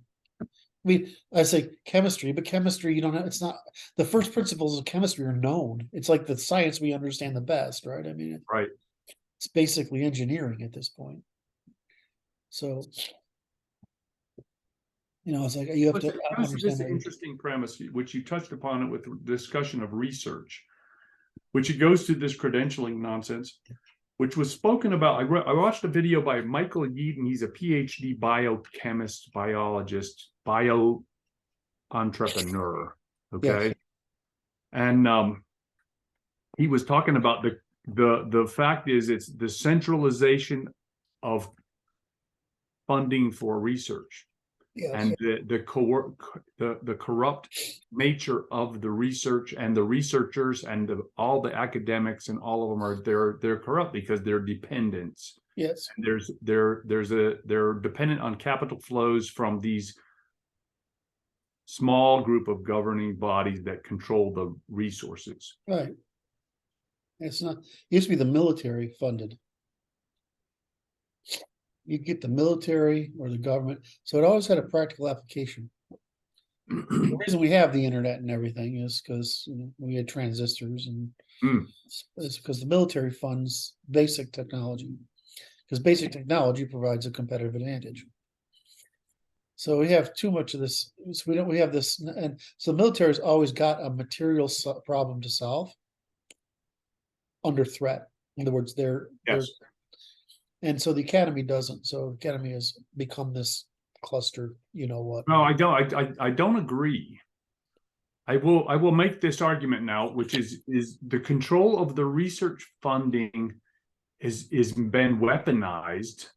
mean, I say chemistry, but chemistry, you don't have, it's not, the first principles of chemistry are known. It's like the science we understand the best, right? I mean, Right. it's basically engineering at this point. So, it's like you have But to this understand everything. interesting premise, which you touched upon it with the discussion of research, which it goes to this credentialing nonsense, which was spoken about. I watched a video by Michael Yeadon. He's a PhD biochemist, biologist, bio entrepreneur. Okay. Yes. And he was talking about the fact is it's the centralization of funding for research. Yes. And the corrupt nature of the research and the researchers and all the academics and all of them they're corrupt because they're dependents. Yes. And they're dependent on capital flows from these small group of governing bodies that control the resources. Right. It's not, it used to be the military funded. You get the military or the government, so it always had a practical application. The reason we have the internet and everything is because we had transistors, and it's because the military funds basic technology, because basic technology provides a competitive advantage. So we have too much of this. So we have this, and so the military's always got a material problem to solve under threat. In other words, they're, and so the academy doesn't. So the academy has become this cluster. You know what? No, I don't. I don't agree. I will make this argument now, which is the control of the research funding is been weaponized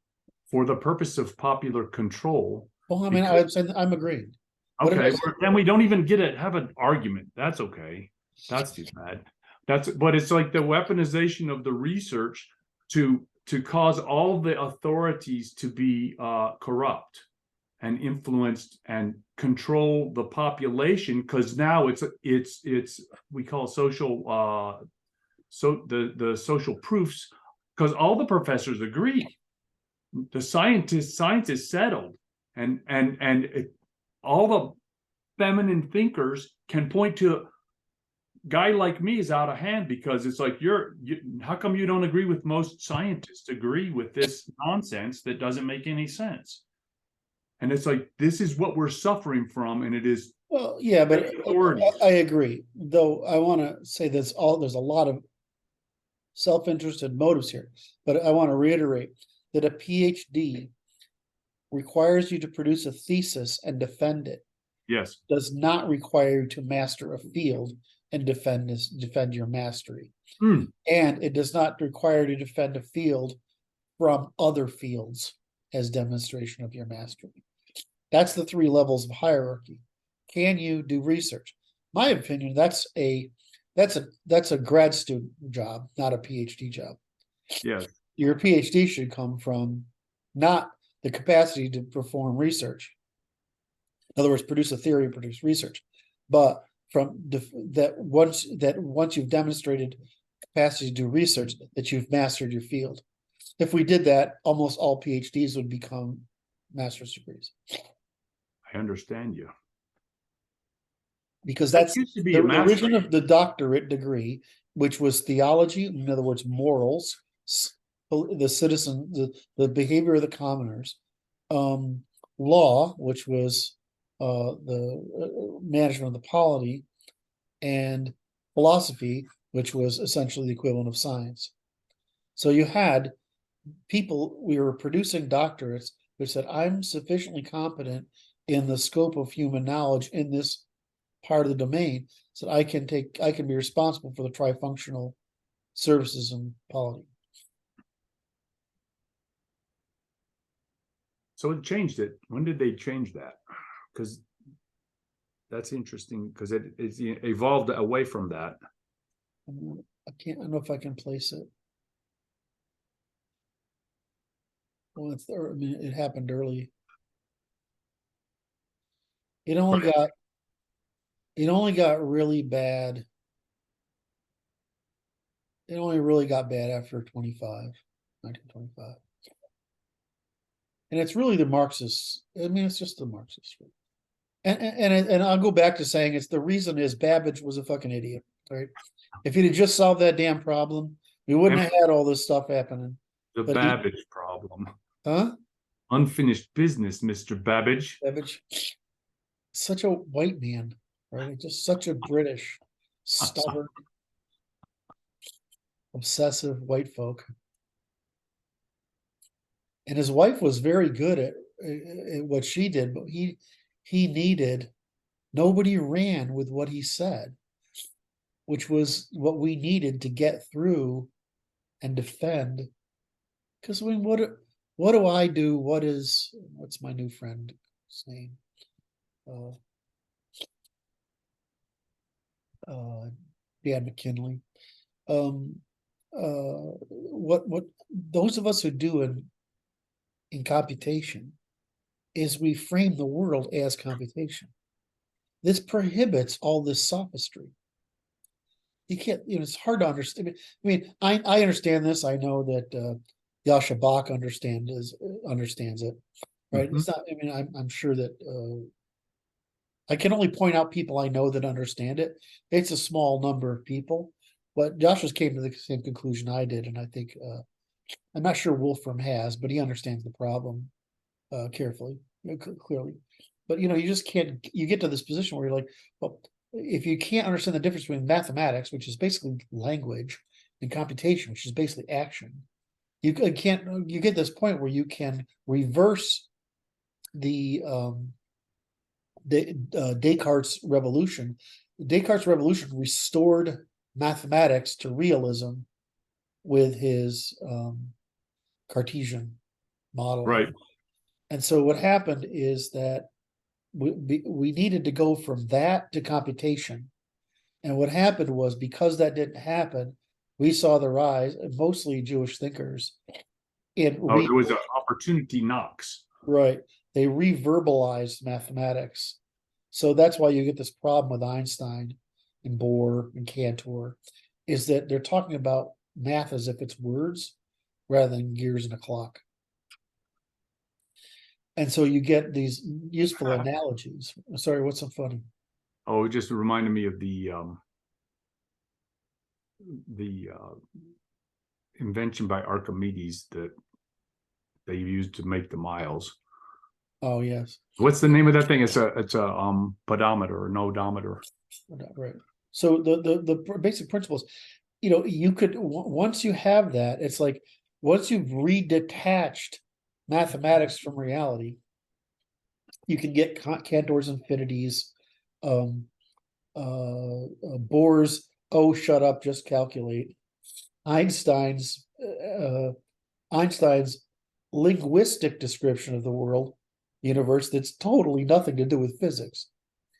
for the purpose of popular control. Well, I mean, I'm agreeing. Okay, then we don't even have an argument. That's okay. That's too bad. But it's like the weaponization of the research to cause all the authorities to be corrupt and influenced and control the population, because now it's we call social the social proofs, because all the professors agree, the science is settled, and all the feminine thinkers can point to guy like me is out of hand, because it's like how come you don't agree with most scientists agree with this nonsense that doesn't make any sense? And it's like, this is what we're suffering from, and it is. Well, yeah, but I agree. Though I want to say there's a lot of self-interested motives here, but I want to reiterate that a PhD requires you to produce a thesis and defend it. Yes. Does not require you to master a field and defend your mastery. And it does not require you to defend a field from other fields as demonstration of your mastery. That's the 3 levels of hierarchy. Can you do research? My opinion, that's a grad student job, not a PhD job. Yes. Your PhD should come from not the capacity to perform research. In other words, produce a theory and produce research, but from that once you've demonstrated capacity to do research, that you've mastered your field. If we did that, almost all PhDs would become master's degrees. I understand you. Because that's used to be the origin of the doctorate degree, which was theology, in other words, morals, the citizen, the behavior of the commoners, law, which was the management of the polity, and philosophy, which was essentially the equivalent of science. So you had people, we were producing doctorates who said, I'm sufficiently competent in the scope of human knowledge in this part of the domain, so I can be responsible for the trifunctional services and polity. So it changed it. When did they change that? Because that's interesting, because it evolved away from that. I don't know if I can place it. Well, I mean, it happened early. It only got really bad. It only really got bad after 1925. And it's really the Marxists. I mean, it's just the Marxists. And I'll go back to saying it's the reason is Babbage was a fucking idiot, right? If he'd have just solved that damn problem, we wouldn't And have had all this stuff happening. the But he, Babbage problem. huh? Unfinished business, Mr. Babbage. Babbage, such a white man, right? Just such a British, stubborn, obsessive white folk. And his wife was very good at what she did, but he needed nobody ran with what he said, which was what we needed to get through and defend. Because I mean, what do I do? What's my new friend's name? Dan McKinley. What those of us who do in computation is we frame the world as computation. This prohibits all this sophistry. You can't, it's hard to understand. I mean, I understand this. I know that Yasha Bach understands it, right? Mhm. It's not. I mean, I'm sure that I can only point out people I know that understand it. It's a small number of people, but Josh came to the same conclusion I did, and I think I'm not sure Wolfram has, but he understands the problem carefully, clearly. But you just can't. You get to this position where you're like, well, if you can't understand the difference between mathematics, which is basically language, and computation, which is basically action, you can't. You get this point where you can reverse the Descartes' revolution. Descartes' revolution restored mathematics to realism with his Cartesian model. Right. And so what happened is that we needed to go from that to computation. And what happened was, because that didn't happen, we saw the rise of mostly Jewish thinkers. There was an opportunity knocks. Right. They reverbalized mathematics. So that's why you get this problem with Einstein and Bohr and Cantor, is that they're talking about math as if it's words rather than gears in a clock. And so you get these useful analogies. Sorry, what's so funny? Oh, it just reminded me of the invention by Archimedes that they used to make the miles. Oh yes. What's the name of that thing? It's a pedometer or nodometer. Right. So the basic principles, you could, once you have that, it's like once you've redetached mathematics from reality, you can get Cantor's infinities, Bohr's "oh shut up, just calculate," Einstein's linguistic description of the world universe that's totally nothing to do with physics.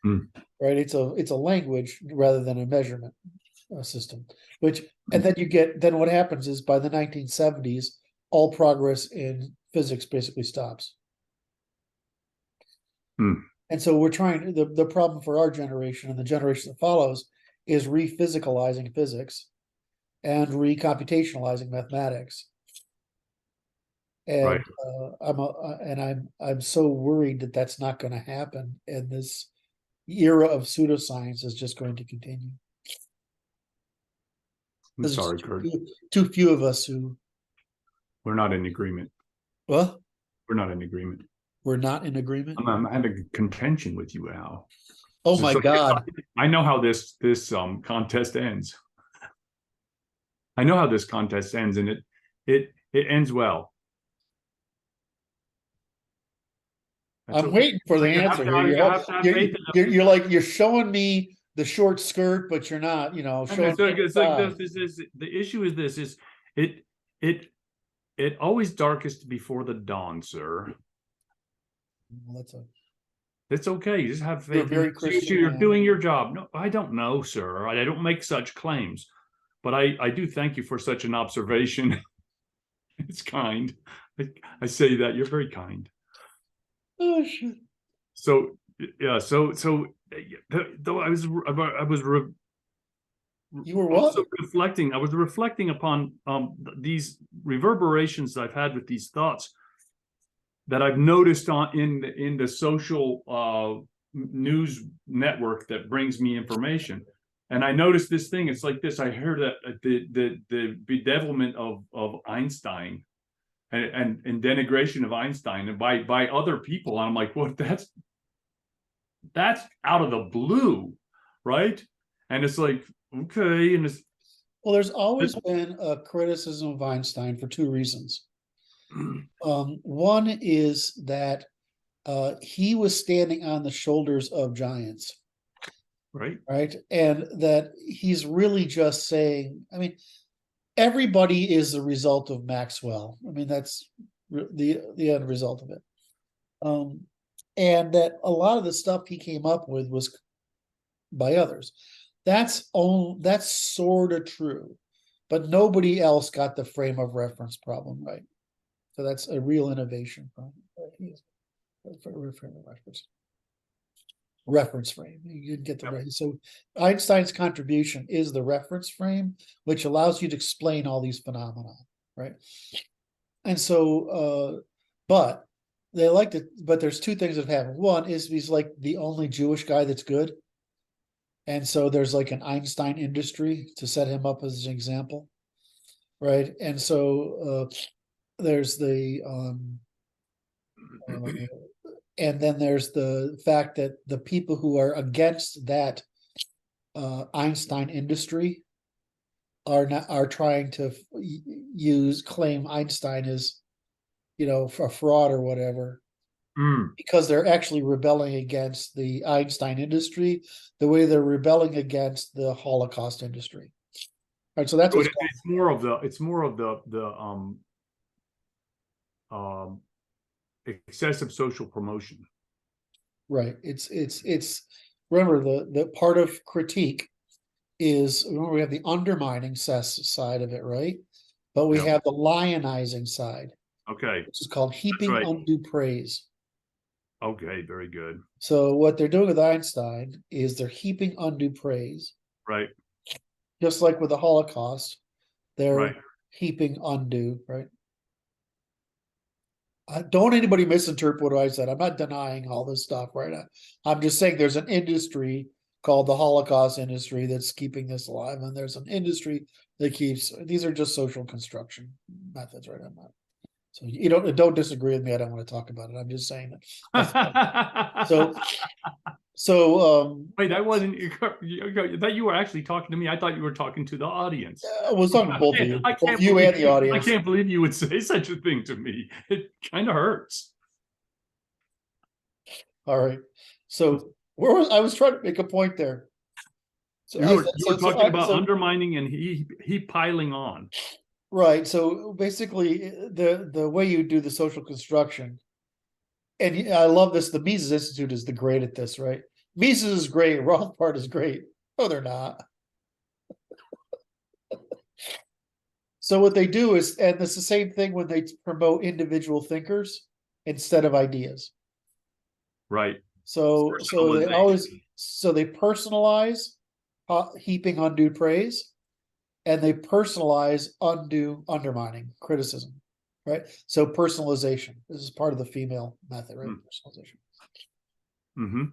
Right? It's a language rather than a measurement system. And then what happens is, by the 1970s, all progress in physics basically stops. And so we're trying, the problem for our generation and the generation that follows is re-physicalizing physics and recomputationalizing mathematics. And right. I'm so worried that that's not going to happen, and this era of pseudoscience is just going to continue. I'm sorry, Kurt. Too few of us who. We're not in agreement. What? We're not in agreement. We're not in agreement. I'm having contention with you, Al. Oh my God! I know how this contest ends. I know how this contest ends, and it ends well. I'm waiting for the answer here. You're like, you're showing me the short skirt, but you're not, showing. It's like this. The issue is this: is it always darkest before the dawn, sir. Well, it's okay. Just have faith. You're very Christian. You're doing your job. No, I don't know, sir. I don't make such claims, but I do thank you for such an observation. It's kind. I say that you're very kind. Oh shit. So yeah. So though I was you were what? reflecting. I was reflecting upon these reverberations I've had with these thoughts that I've noticed in the social news network that brings me information. And I noticed this thing. It's like this. I heard that the bedevilment of Einstein and denigration of Einstein and by other people. And I'm like, well, that's out of the blue, right? And it's like, okay, and it's Well, there's always been a criticism of Einstein for two reasons. One is that he was standing on the shoulders of giants, right. and that he's really just saying, I mean, everybody is the result of Maxwell. I mean, that's the end result of it. And that a lot of the stuff he came up with was by others. That's sort of true, but nobody else got the frame of reference problem right. So that's a real innovation problem. Reference frame. You didn't get the right. So Einstein's contribution is the reference frame, which allows you to explain all these phenomena, right? And so, but they like to. But there's two things that happen. One is he's like the only Jewish guy that's good, and so there's like an Einstein industry to set him up as an example, right? And so there's the and then there's the fact that the people who are against that Einstein industry are trying to claim Einstein as, a fraud or whatever, because they're actually rebelling against the Einstein industry the way they're rebelling against the Holocaust industry. All right, so that's it's more of the excessive social promotion. Right. It's remember the part of critique is, remember, we have the undermining side of it, right? But we have the lionizing side. Okay. Which is called heaping undue praise. Okay, very good. So what they're doing with Einstein is they're heaping undue praise. Right. Just like with the Holocaust, they're heaping undue, right? Don't anybody misinterpret what I said. I'm not denying all this stuff, right? I'm just saying there's an industry called the Holocaust industry that's keeping this alive, and there's an industry that keeps. These are just social construction methods, right? I'm not. So you don't disagree with me. I don't want to talk about it. I'm just saying that. So wait, that wasn't that you were actually talking to me. I thought you were talking to the audience. I was talking to both of you. Both you and the audience. I can't believe you would say such a thing to me. It kind of hurts. All right. So I was trying to make a point there. So you were talking about undermining and he piling on. Right. So basically, the way you do the social construction, and I love this. The Mises Institute is the great at this, right? Mises is great. Rothbard is great. No, they're not. So what they do is, and it's the same thing when they promote individual thinkers instead of ideas. Right. So they personalize heaping undue praise, and they personalize undue undermining criticism, right? So personalization, this is part of the female method, right? Personalization. Mm-hmm.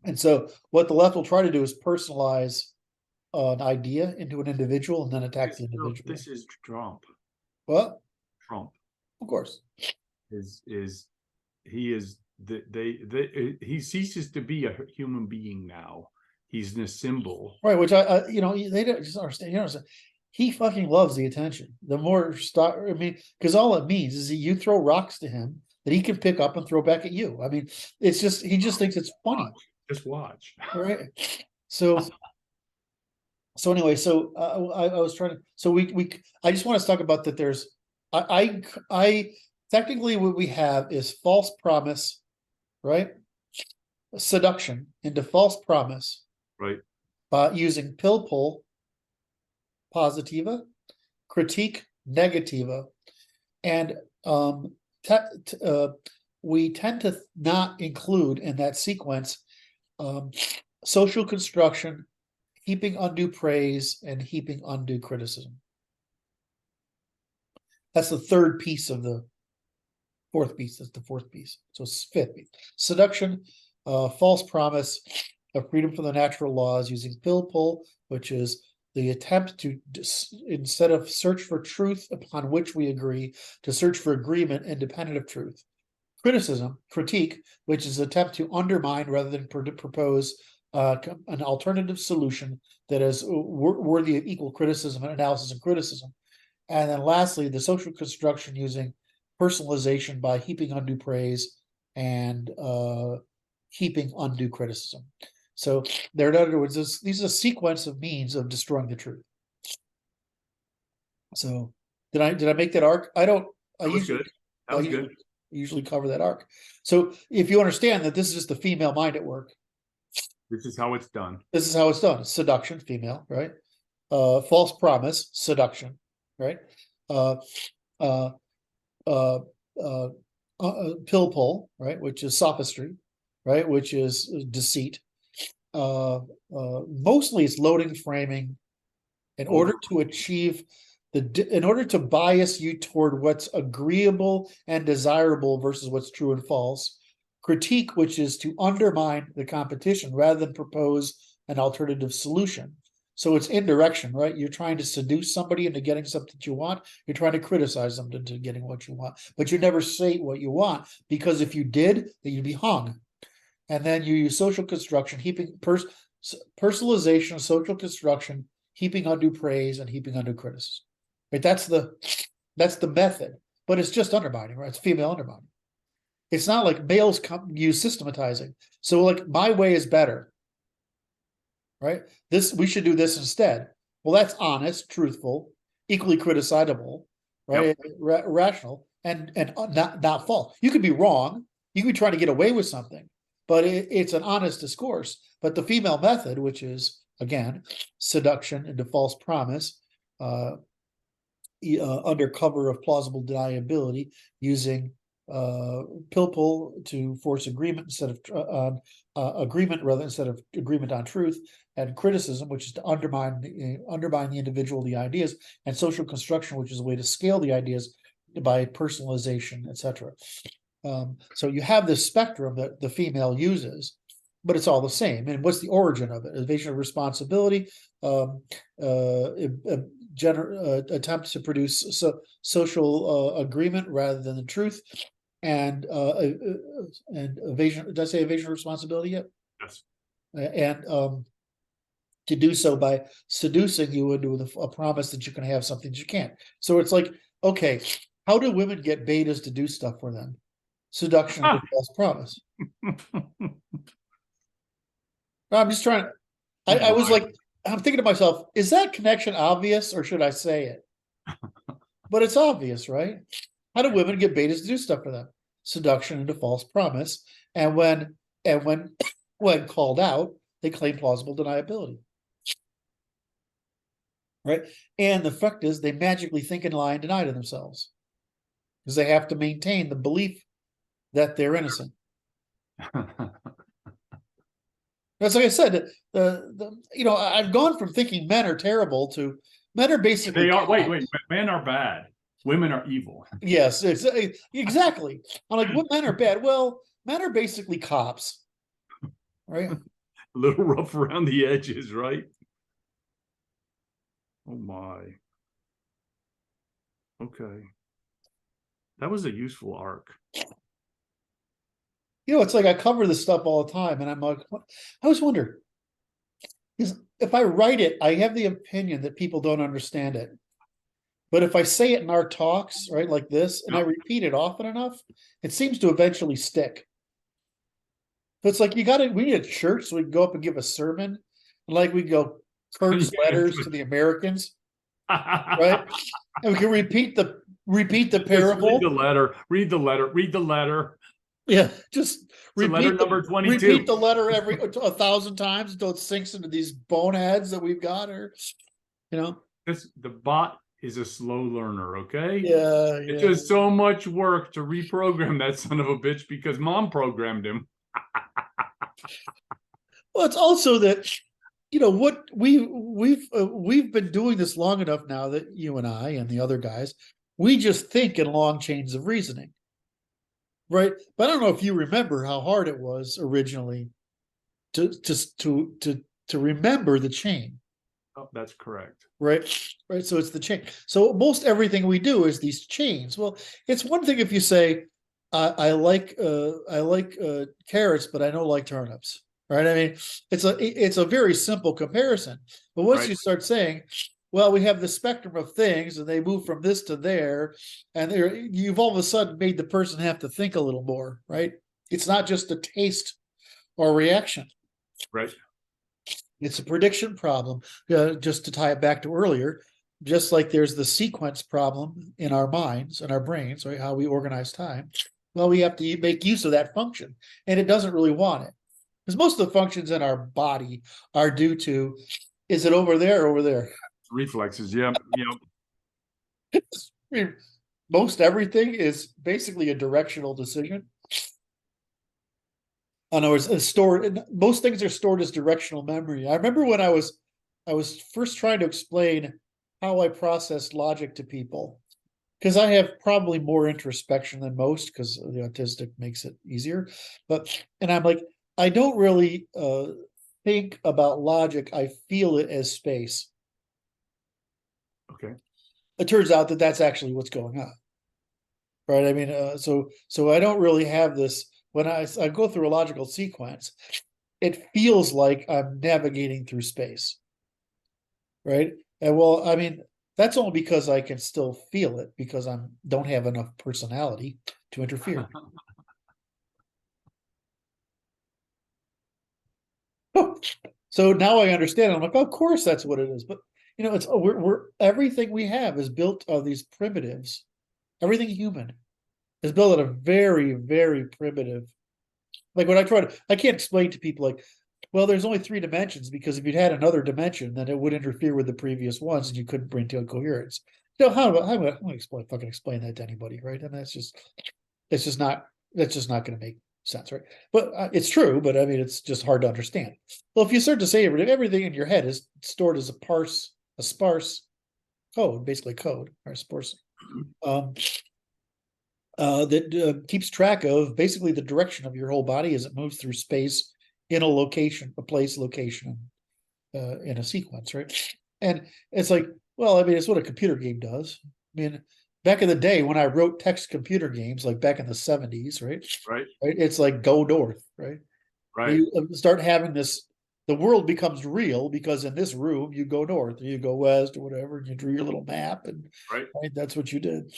And so what the left will try to do is personalize an idea into an individual and then attack the individual. This is Trump. What? Trump. Of course. He ceases to be a human being now. He's a symbol. Right, which they don't just understand. He fucking loves the attention. The more because all it means is that you throw rocks to him that he can pick up and throw back at you. I mean, it's just he just thinks it's funny. Just watch. Right. So anyway, I was trying to. So I just want to talk about that. There's I technically what we have is false promise, right? Seduction into false promise, right? Using pill pull positiva, critique negativa, and we tend to not include in that sequence social construction, heaping undue praise, and heaping undue criticism. That's the third piece of the fourth piece. That's the fourth piece. So it's fifth piece. Seduction, false promise of freedom from the natural laws using pill pull, which is the attempt to, instead of search for truth upon which we agree, to search for agreement independent of truth. Criticism, critique, which is an attempt to undermine rather than propose an alternative solution that is worthy of equal criticism and analysis and criticism. And then lastly, the social construction using personalization by heaping undue praise and heaping undue criticism. So there, in other words, these are a sequence of means of destroying the truth. So did I make that arc? I don't. That was good. That was good. Usually cover that arc. So if you understand that this is just the female mind at work. This is how it's done. This is how it's done. Seduction, female, right? False promise, seduction, right? Pill pull, right? Which is sophistry, right? Which is deceit. Mostly it's loading, framing, in order to achieve in order to bias you toward what's agreeable and desirable versus what's true and false. Critique, which is to undermine the competition rather than propose an alternative solution. So it's indirection, right? You're trying to seduce somebody into getting something that you want. You're trying to criticize them into getting what you want, but you never say what you want, because if you did, then you'd be hung. And then you use social construction, heaping personalization, social construction, heaping undue praise and heaping undue criticism. Right? That's the method, but it's just undermining, right? It's female undermining. It's not like males use systematizing. So like my way is better, right? We should do this instead. Well, that's honest, truthful, equally criticizable, right? Yep. Rational and not false. You could be wrong. You could be trying to get away with something, but it's an honest discourse. But the female method, which is again seduction into false promise, under cover of plausible deniability, using pill pull to force agreement instead of agreement on truth, and criticism, which is to undermine the individual, the ideas, and social construction, which is a way to scale the ideas by personalization, etc. So you have this spectrum that the female uses, but it's all the same. And what's the origin of it? Evasion of responsibility, attempt to produce social agreement rather than the truth, and evasion. Did I say evasion of responsibility yet? Yes. And to do so by seducing you into a promise that you can have something that you can't. So it's like, okay, how do women get betas to do stuff for them? Seduction and false promise. I'm just trying to. I was like, I'm thinking to myself, is that connection obvious or should I say it? But it's obvious, right? How do women get betas to do stuff for them? Seduction into false promise, and when called out, they claim plausible deniability, right? And the effect is they magically think and lie and deny to themselves because they have to maintain the belief that they're innocent. That's like I said, I've gone from thinking men are terrible to men are basically. They are. Wait. Men are bad. Women are evil. Yes, exactly. I'm like, what men are bad? Well, men are basically cops, right? A little rough around the edges, right? Oh my. Okay. That was a useful arc. It's like I cover this stuff all the time, and I'm like, I always wonder, if I write it, I have the opinion that people don't understand it. But if I say it in our talks, right, like this, and I repeat it often enough, it seems to eventually stick. So it's like we need a church so we can go up and give a sermon, and like we go Kurt's letters to the Americans, right? And we can repeat the parable. Read the letter. Yeah, just repeat letter number 22. Repeat the letter 1,000 times until it sinks into these boneheads that we've got, or the bot is a slow learner, okay? Yeah. It's just so much work to reprogram that son of a bitch because mom programmed him. Well, it's also that what we've been doing this long enough now that you and I and the other guys, we just think in long chains of reasoning. right? But I don't know if you remember how hard it was originally to remember the chain. Oh, that's correct. Right. Right. So it's the chain. So most everything we do is these chains. Well, it's one thing if you say, I like carrots, but I don't like turnips. Right. I mean, it's a very simple comparison. But once Right. you start saying, well, we have the spectrum of things and they move from this to there, and you've all of a sudden made the person have to think a little more, right? It's not just a taste or reaction. Right. It's a prediction problem. Just to tie it back to earlier, just like there's the sequence problem in our minds and our brains, right? How we organize time. Well, we have to make use of that function, and it doesn't really want it because most of the functions in our body are due to, is it over there or over there? Reflexes. Yeah. Yeah. I mean, most everything is basically a directional decision. In other words, stored. Most things are stored as directional memory. I remember when I was first trying to explain how I process logic to people, because I have probably more introspection than most, because the autistic makes it easier. And I'm like, I don't really think about logic. I feel it as space. Okay. It turns out that that's actually what's going on, right? I mean, so I don't really have this when I go through a logical sequence. It feels like I'm navigating through space, right? And well, I mean, that's only because I can still feel it because I don't have enough personality to interfere. So now I understand. I'm like, of course, that's what it is. But it's we're everything we have is built of these primitives. Everything human is built on a very, very primitive. Like when I can't explain to people like, well, there's only 3 dimensions because if you'd had another dimension, then it would interfere with the previous ones, and you couldn't bring to a coherence. How am I fucking explain that to anybody, right? I mean, it's just not going to make sense, right? But it's true. But I mean, it's just hard to understand. Well, if you start to say everything in your head is stored as a sparse code, basically code or sparse. That keeps track of basically the direction of your whole body as it moves through space in a location, a place, location, in a sequence, right? And it's like, well, I mean, it's what a computer game does. I mean, back in the day when I wrote text computer games, like back in the 70s, right? Right. Right? It's like go north, right? Right. You start having this, the world becomes real because in this room you go north or you go west or whatever, and you drew your little map, and Right. right, that's what you did.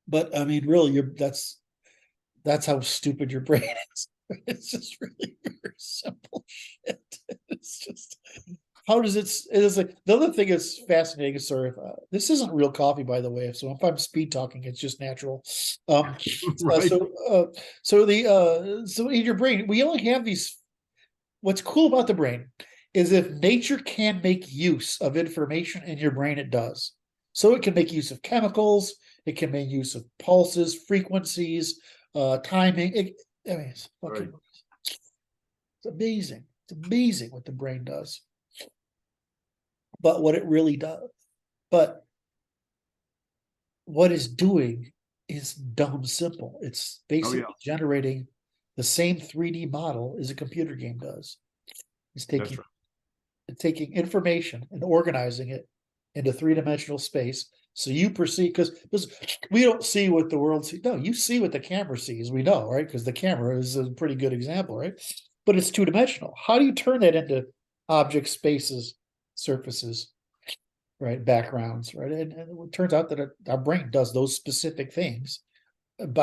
But I mean, really, that's how stupid your brain is. It's just really very simple shit. It's just how does it is like the other thing that's fascinating is sort of this isn't real coffee, by the way. So if I'm speed talking, it's just natural. Right. So in your brain, we only have these. What's cool about the brain is if nature can make use of information in your brain, it does. So it can make use of chemicals, it can make use of pulses, frequencies, timing. I mean, it's fucking, Right. it's amazing. It's amazing what the brain does. But what it really does, but what it's doing is dumb simple. It's basically generating the same 3D model as a computer game does. It's taking information and organizing it into 3-dimensional space. So you perceive, because we don't see what the world sees. No, you see what the camera sees. We know, right? Because the camera is a pretty good example, right? But it's 2-dimensional. How do you turn that into objects, spaces, surfaces, right? Backgrounds, right? And it turns out that our brain does those specific things, and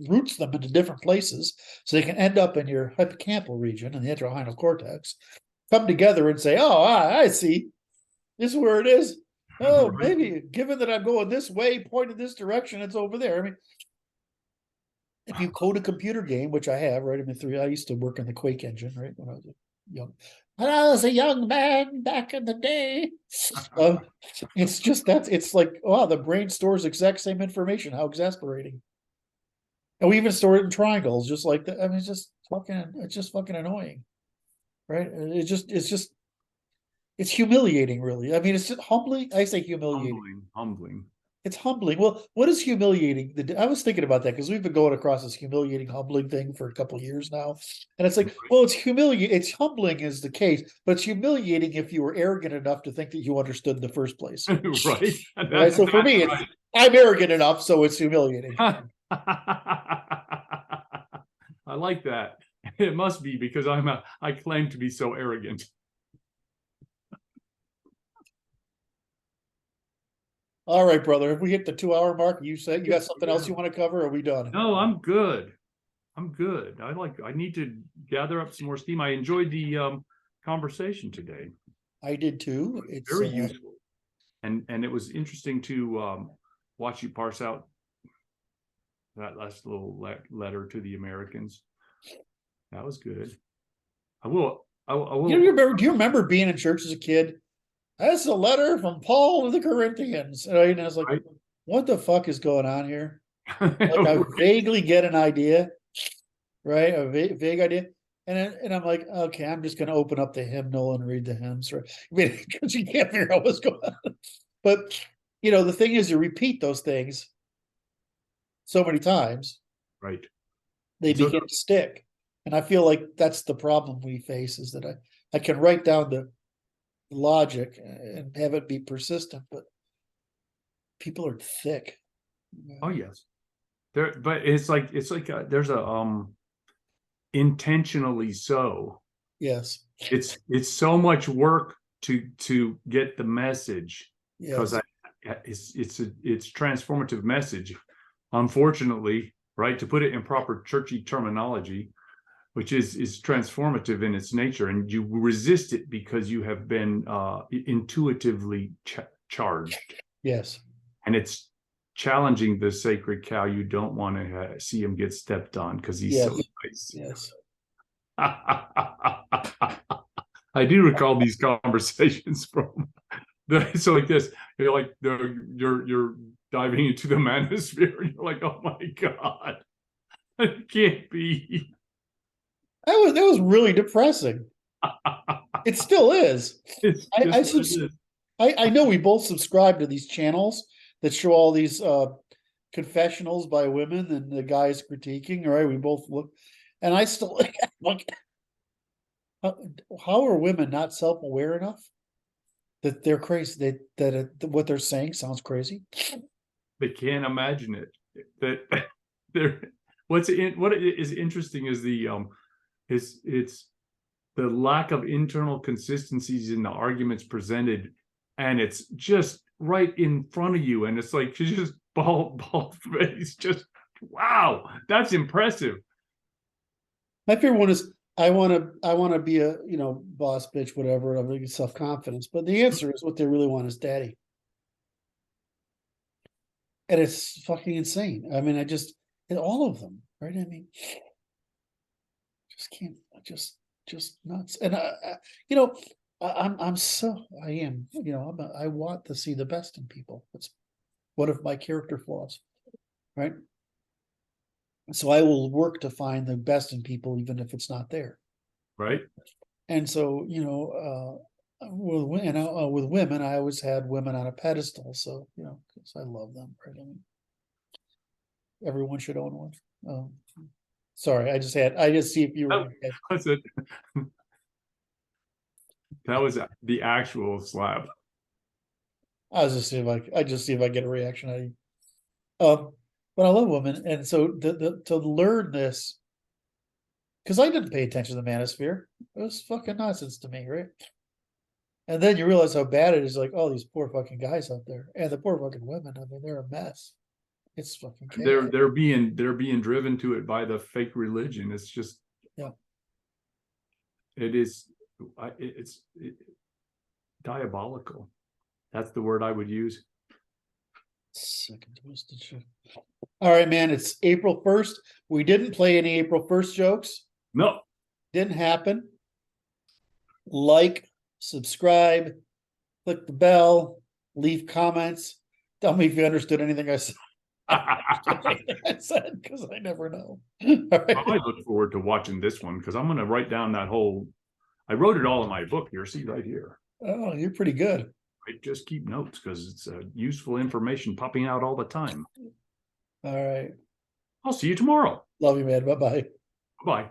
roots them into different places so they can end up in your hippocampal region and the entorhinal cortex, come together and say, oh, I see. This is where it is. Oh, Right. maybe given that I'm going this way, pointed this direction, it's over there. I mean, if you code a computer game, which I have, right? I mean, I used to work in the Quake engine, right? When I was a young man back in the day. It's just it's like, wow, the brain stores exact same information. How exasperating. And we even store it in triangles, just like that. I mean, it's just fucking annoying. Right? It's humiliating, really. I mean, it's just humbling. I say humiliating. Humbling. It's humbling. Well, what is humiliating? I was thinking about that because we've been going across this humiliating, humbling thing for a couple of years now. And it's like, well, it's humiliating. It's humbling is the case, but it's humiliating if you were arrogant enough to think that you understood in the first place. Right. Right. So for me, right. I'm arrogant enough, so it's humiliating. I like that. It must be because I claim to be so arrogant. All right, brother. If we hit the 2 hour mark, you said you got something else you want to cover? Or are we done? No, I'm good. I'm good. I need to gather up some more steam. I enjoyed the conversation today. I did too. It's Very useful. And it was interesting to watch you parse out that last little letter to the Americans. That was good. I will. Do you remember being in church as a kid? That's a letter from Paul to the Corinthians. Right? And I was like, right. What the fuck is going on here? Like I vaguely get an idea, right? A vague idea. And I'm like, okay, I'm just going to open up the hymnal and read the hymns, right? I mean, because you can't figure out what's going on. But, the thing is, you repeat those things so many times, right? They begin to stick. And I feel like that's the problem we face is that I can write down the logic and have it be persistent, but people are thick. Oh yes, but it's like there's a intentionally so. Yes, it's so much work to get the message because it's transformative message. Unfortunately, right, to put it in proper churchy terminology, which is transformative in its nature, and you resist it because you have been intuitively charged. Yes, and it's challenging the sacred cow. You don't want to see him get stepped on because he's so nice. Yes. I do recall these conversations from so like this. You're like you're diving into the manosphere, and you're like, oh my god, it can't be. That was really depressing. It still is. I know we both subscribe to these channels that show all these confessionals by women and the guys critiquing, right? We both look, and I still like, how are women not self-aware enough that they're crazy? That what they're saying sounds crazy. They can't imagine it. That they're what is interesting is it's the lack of internal consistencies in the arguments presented, and it's just right in front of you, and it's like she's just bald face. Just wow, that's impressive. My favorite one is I want to be a boss bitch, whatever. I'm self-confidence, but the answer is what they really want is daddy, and it's fucking insane. I mean, all of them, right? I mean, just can't, just nuts. And I want to see the best in people. That's one of my character flaws, right? So I will work to find the best in people, even if it's not there. Right. And so, with women, I always had women on a pedestal. So, because I love them, right? I mean, everyone should own one. Sorry, I just see if you were. That's it. That was the actual slap. I just see if I get a reaction out of you. But I love women, and so to learn this, because I didn't pay attention to the manosphere. It was fucking nonsense to me, right? And then you realize how bad it is. Like, oh, these poor fucking guys out there, and the poor fucking women. I mean, they're a mess. It's fucking chaos. They're being driven to it by the fake religion. It's just it's diabolical. That's the word I would use. Second twisted shit. All right, man. It's April 1st. We didn't play any April 1st jokes. No. Didn't happen. Like, subscribe, click the bell, leave comments. Tell me if you understood anything I said. I said, because I never know. Right. I look forward to watching this one because I'm going to write down that whole. I wrote it all in my book here. See right here. Oh, you're pretty good. I just keep notes because it's useful information popping out all the time. All right. I'll see you tomorrow. Love you, man. Bye-bye. Bye.